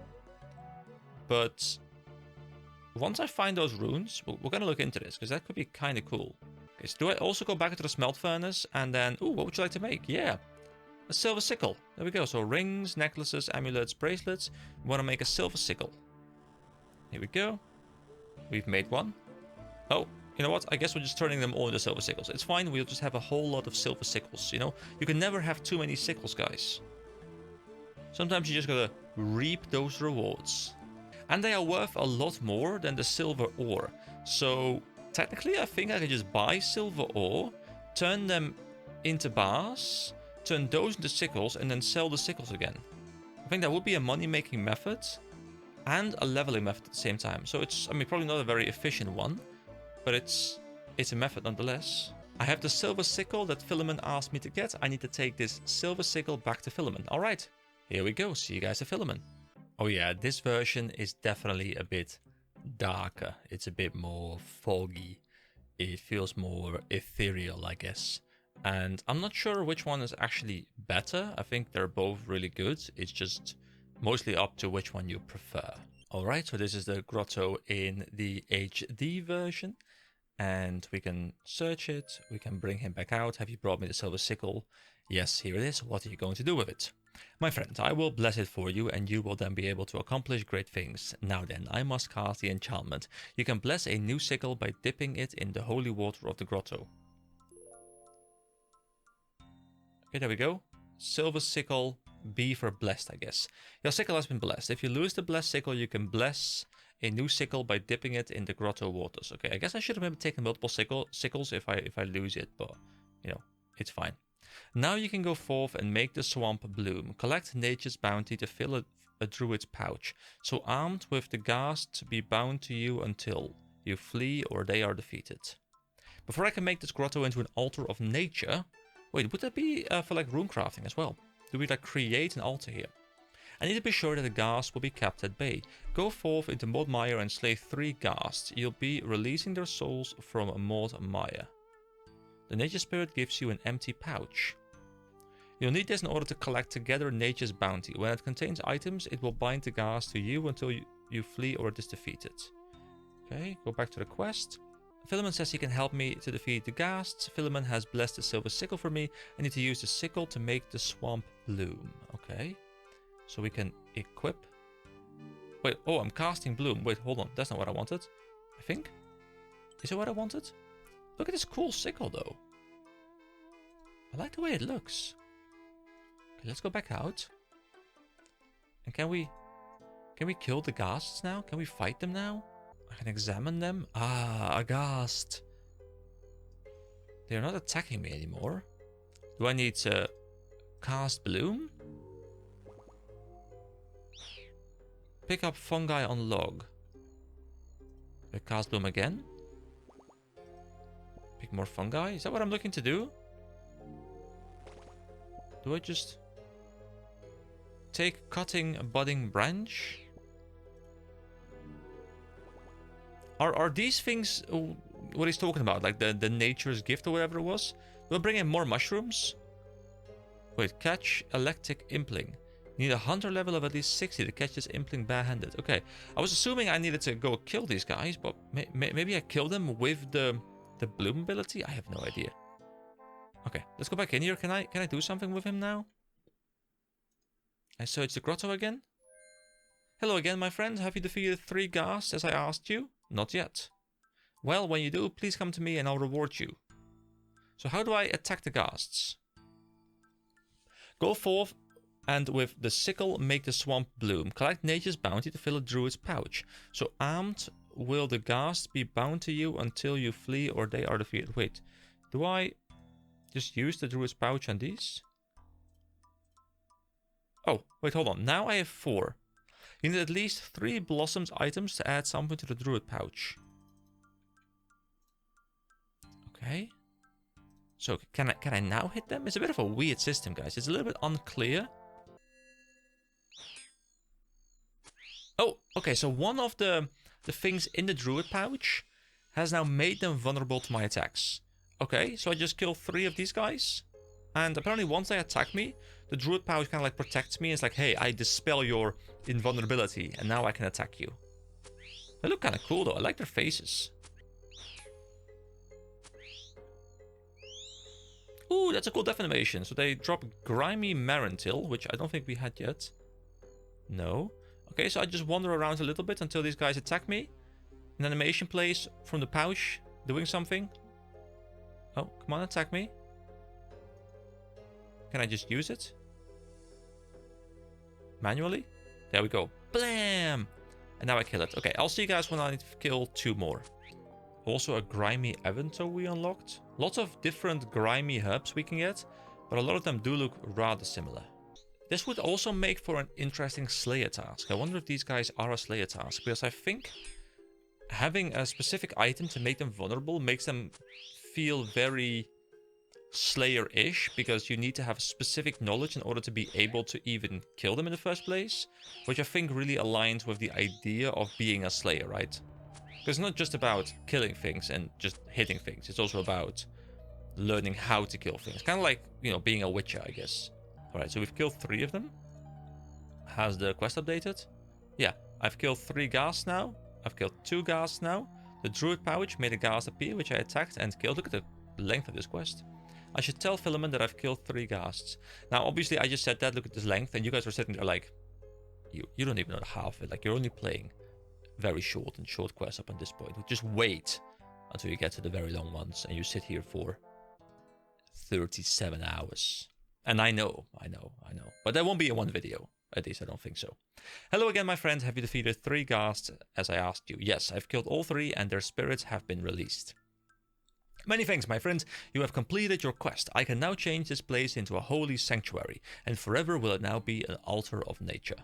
But once I find those runes, we're gonna look into this, because that could be kind of cool. Okay, so do I also go back into the smelt furnace, and then... Ooh, what would you like to make? Yeah, a silver sickle. There we go. So rings, necklaces, amulets, bracelets. We want to make a silver sickle. Here we go. We've made one. Oh, you know what? I guess we're just turning them all into silver sickles. It's fine. We'll just have a whole lot of silver sickles, you know? You can never have too many sickles, guys. Sometimes you just gotta reap those rewards. And they are worth a lot more than the silver ore. So technically, I think I can just buy silver ore, turn them into bars, turn those into sickles, and then sell the sickles again. I think that would be a money-making method and a leveling method at the same time. So it's, I mean, probably not a very efficient one, but it's a method nonetheless. I have the silver sickle that Philemon asked me to get. I need to take this silver sickle back to Philemon. All right, here we go. See you guys at Philemon. Oh yeah, this version is definitely a bit darker. It's a bit more foggy. It feels more ethereal, I guess. And I'm not sure which one is actually better. I think they're both really good. It's just mostly up to which one you prefer. Alright, so this is the grotto in the HD version. And we can search it. We can bring him back out. Have you brought me the silver sickle? Yes, here it is. What are you going to do with it? My friend, I will bless it for you, and you will then be able to accomplish great things. Now then, I must cast the enchantment. You can bless a new sickle by dipping it in the holy water of the grotto. Okay, there we go. Silver sickle, B for blessed, I guess. Your sickle has been blessed. If you lose the blessed sickle, you can bless a new sickle by dipping it in the grotto waters. Okay, I guess I should have maybe taken multiple sickles if I lose it, but, you know, it's fine. Now you can go forth and make the swamp bloom. Collect nature's bounty to fill a druid's pouch. So armed with the ghasts be bound to you until you flee or they are defeated. Before I can make this grotto into an altar of nature... Wait, would that be for like rune crafting as well? Do we like create an altar here? I need to be sure that the ghasts will be kept at bay. Go forth into Mod Mire and slay 3 ghasts. You'll be releasing their souls from Mod Mire. The nature spirit gives you an empty pouch. You'll need this in order to collect together nature's bounty. When it contains items, it will bind the ghast to you until you flee or it is defeated. Okay, go back to the quest. Philemon says he can help me to defeat the ghasts. Philemon has blessed the silver sickle for me. I need to use the sickle to make the swamp bloom. Okay, so we can equip. Wait, oh, I'm casting bloom. Wait, hold on. That's not what I wanted. I think. Is it what I wanted? Look at this cool sickle, though. I like the way it looks. Okay, let's go back out. And can we kill the ghasts now? Can we fight them now? I can examine them. Ah, a ghast. They're not attacking me anymore. Do I need to cast bloom? Pick up fungi on log. I cast bloom again. Pick more fungi. Is that what I'm looking to do? Do I just take cutting a budding branch? Are these things what he's talking about? Like the nature's gift or whatever it was? Do I bring in more mushrooms? Wait, catch electric impling. Need a hunter level of at least 60 to catch this impling barehanded. Okay, I was assuming I needed to go kill these guys, but maybe I kill them with the bloom ability? I have no idea. Okay, let's go back in here. Can I do something with him now? I search the grotto again. Hello again, my friend. Have you defeated 3 ghasts as I asked you? Not yet. Well, when you do, please come to me and I'll reward you. So how do I attack the ghasts? Go forth and with the sickle make the swamp bloom. Collect nature's bounty to fill a druid's pouch. So armed will the ghasts be bound to you until you flee or they are defeated. Wait, do I just use the druid's pouch on these? Oh, wait, hold on. Now I have 4. You need at least 3 blossoms items to add something to the druid pouch. Okay. So can I now hit them? It's a bit of a weird system, guys. It's a little bit unclear. Oh, okay. So one of the things in the druid pouch has now made them vulnerable to my attacks. Okay, so I just killed 3 of these guys. And apparently once they attack me, the druid pouch kind of like protects me. It's like, hey, I dispel your invulnerability and now I can attack you. They look kind of cool though. I like their faces. Ooh, that's a cool death animation. So they drop Grimy Marentil, which I don't think we had yet. No. Okay, so I just wander around a little bit until these guys attack me. An animation plays from the pouch, doing something. Oh, come on, attack me. Can I just use it? Manually? There we go. Blam! And now I kill it. Okay, I'll see you guys when I kill 2 more. Also a grimy Avento we unlocked. Lots of different grimy hubs we can get, but a lot of them do look rather similar. This would also make for an interesting Slayer task. I wonder if these guys are a Slayer task, because I think having a specific item to make them vulnerable makes them feel very Slayer-ish, because you need to have specific knowledge in order to be able to even kill them in the first place, which I think really aligns with the idea of being a Slayer, right? Because it's not just about killing things and just hitting things. It's also about learning how to kill things. Kind of like, you know, being a Witcher, I guess. Alright, so we've killed 3 of them. Has the quest updated? Yeah, I've killed 3 ghasts now. I've killed 2 ghasts now. The druid pouch made a ghast appear, which I attacked and killed. Look at the length of this quest. I should tell Filament that I've killed 3 ghasts. Now, obviously, I just said that. Look at this length. And you guys were sitting there like, you don't even know half of it. Like, you're only playing very short and short quests up at this point. Just wait until you get to the very long ones, and you sit here for 37 hours. And I know. But that won't be in one video. At least I don't think so. Hello again, my friend. Have you defeated 3 ghasts as I asked you? Yes, I've killed all 3 and their spirits have been released. Many thanks, my friend. You have completed your quest. I can now change this place into a holy sanctuary, and forever will it now be an altar of nature.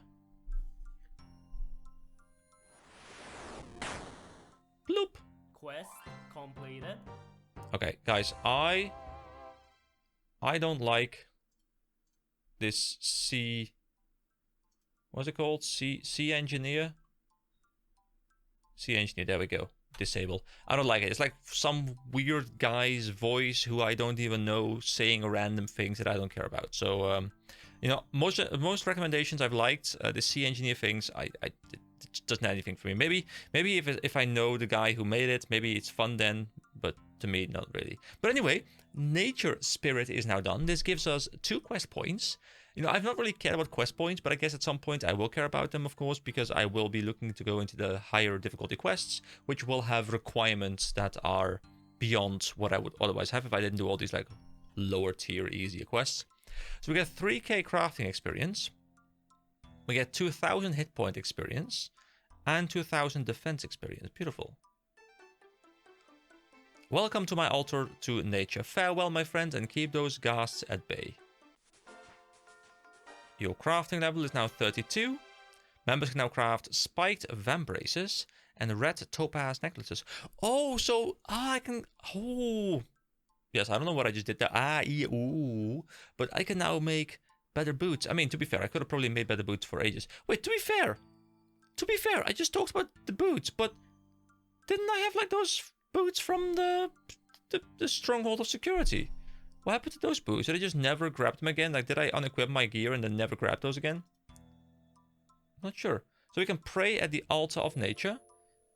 Bloop. Quest completed. Okay, guys, I don't like this C. What's it called? C engineer. C engineer. There we go. Disable. I don't like it. It's like some weird guy's voice who I don't even know saying random things that I don't care about. So, you know, most recommendations I've liked. The C engineer things, it doesn't have anything for me. Maybe if I know the guy who made it, maybe it's fun then. But to me, not really. But anyway, Nature Spirit is now done. This gives us 2 quest points. You know, I've not really cared about quest points, but I guess at some point I will care about them, of course, because I will be looking to go into the higher difficulty quests, which will have requirements that are beyond what I would otherwise have if I didn't do all these, like, lower tier, easier quests. So we get 3k crafting experience, we get 2000 hit point experience, and 2000 defense experience. Beautiful. Welcome to my altar to nature. Farewell, my friend, and keep those ghasts at bay. Your crafting level is now 32. Members can now craft spiked vambraces and red topaz necklaces. Oh, so I can... Oh, yes, I don't know what I just did there. Ooh. But I can now make better boots. I mean, to be fair, I could have probably made better boots for ages. Wait, to be fair, I just talked about the boots, but didn't I have like those boots from the stronghold of security? What happened to those boots? Did I just never grab them again? Like, did I unequip my gear and then never grab those again? Not sure. So we can pray at the altar of nature.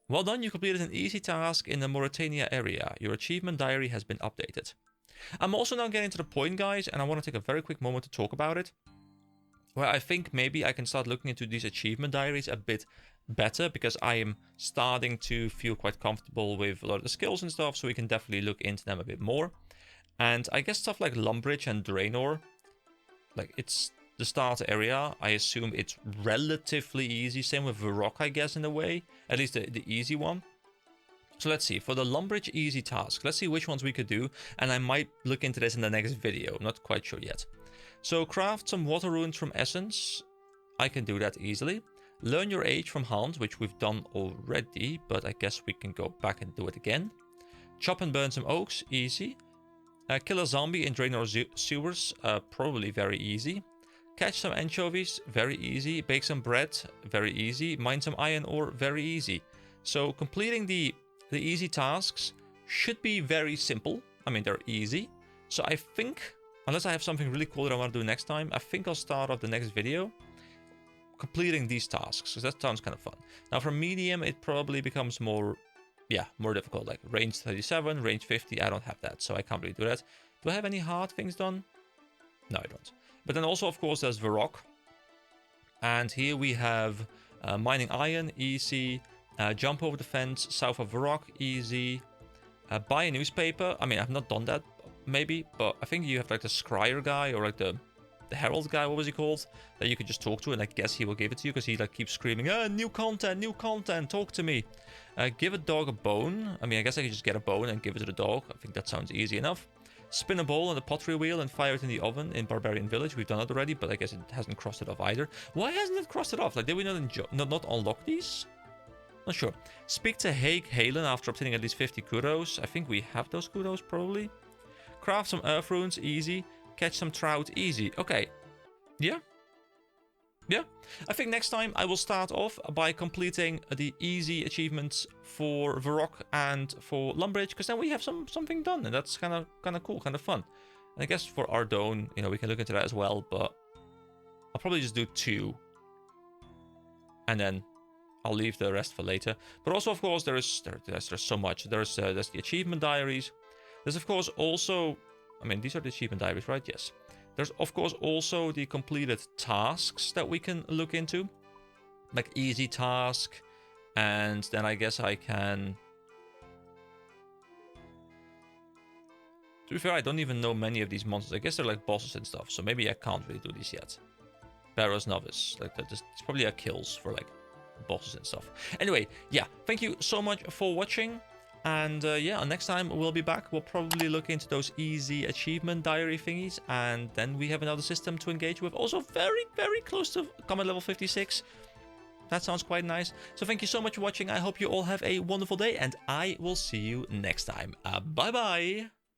Well done, you completed an easy task in the Mauritania area. Your achievement diary has been updated. I'm also now getting to the point, guys, and I want to take a very quick moment to talk about it. Where I think maybe I can start looking into these achievement diaries a bit better, because I am starting to feel quite comfortable with a lot of the skills and stuff, so we can definitely look into them a bit more. And I guess stuff like Lumbridge and Draenor, like, it's the start area. I assume it's relatively easy. Same with Varrock, I guess, in a way. At least the easy one. So let's see. For the Lumbridge easy task, let's see which ones we could do. And I might look into this in the next video. I'm not quite sure yet. So craft some water runes from Essence. I can do that easily. Learn your age from Hans, which we've done already. But I guess we can go back and do it again. Chop and burn some oaks. Easy. Kill a zombie in Draenor sewers, probably very easy. Catch some anchovies, very easy. Bake some bread, very easy. Mine some iron ore, very easy. So completing the easy tasks should be very simple. I mean, they're easy. So I think, unless I have something really cool that I want to do next time, I think I'll start off the next video completing these tasks, because that sounds kind of fun. Now for medium, it probably becomes more difficult, like range 37, range 50. I don't have that, so I can't really do that. Do I have any hard things done? No, I don't. But then also, of course, there's Varrock. And here we have mining iron, easy. Jump over the fence south of Varrock, easy. Buy a newspaper. I mean, I've not done that, maybe, but I think you have like the scryer guy or like the herald guy, what was he called? That you could just talk to, and I guess he will give it to you because he like keeps screaming, new content, talk to me. Give a dog a bone. I mean, I guess I could just get a bone and give it to the dog. I think that sounds easy enough. Spin a bowl on the pottery wheel and fire it in the oven in Barbarian Village. We've done it already, but I guess it hasn't crossed it off either. Why hasn't it crossed it off? Like, did we not unlock these? Not sure. Speak to Halen after obtaining at least 50 kudos. I think we have those kudos, probably. Craft some earth runes, easy. Catch some trout, easy. Okay. Yeah. I think next time I will start off by completing the easy achievements for Varrock and for Lumbridge, because then we have something done, and that's kind of cool, kind of fun. And I guess for Ardone, we can look into that as well, but I'll probably just do 2, and then I'll leave the rest for later. But also, of course, there's so much. There's the achievement diaries. There's of course also, I mean, these are the achievement diaries, right? Yes. There's of course also the completed tasks that we can look into, like easy task, and then I guess I can. To be fair, I don't even know many of these monsters. I guess they're like bosses and stuff, so maybe I can't really do these yet. Barrow's Novice, like that. It's probably a kills for like bosses and stuff. Anyway, yeah, thank you so much for watching. And yeah, next time we'll be back. We'll probably look into those easy achievement diary thingies. And then we have another system to engage with. Also very, very close to combat level 56. That sounds quite nice. So thank you so much for watching. I hope you all have a wonderful day. And I will see you next time. Bye-bye.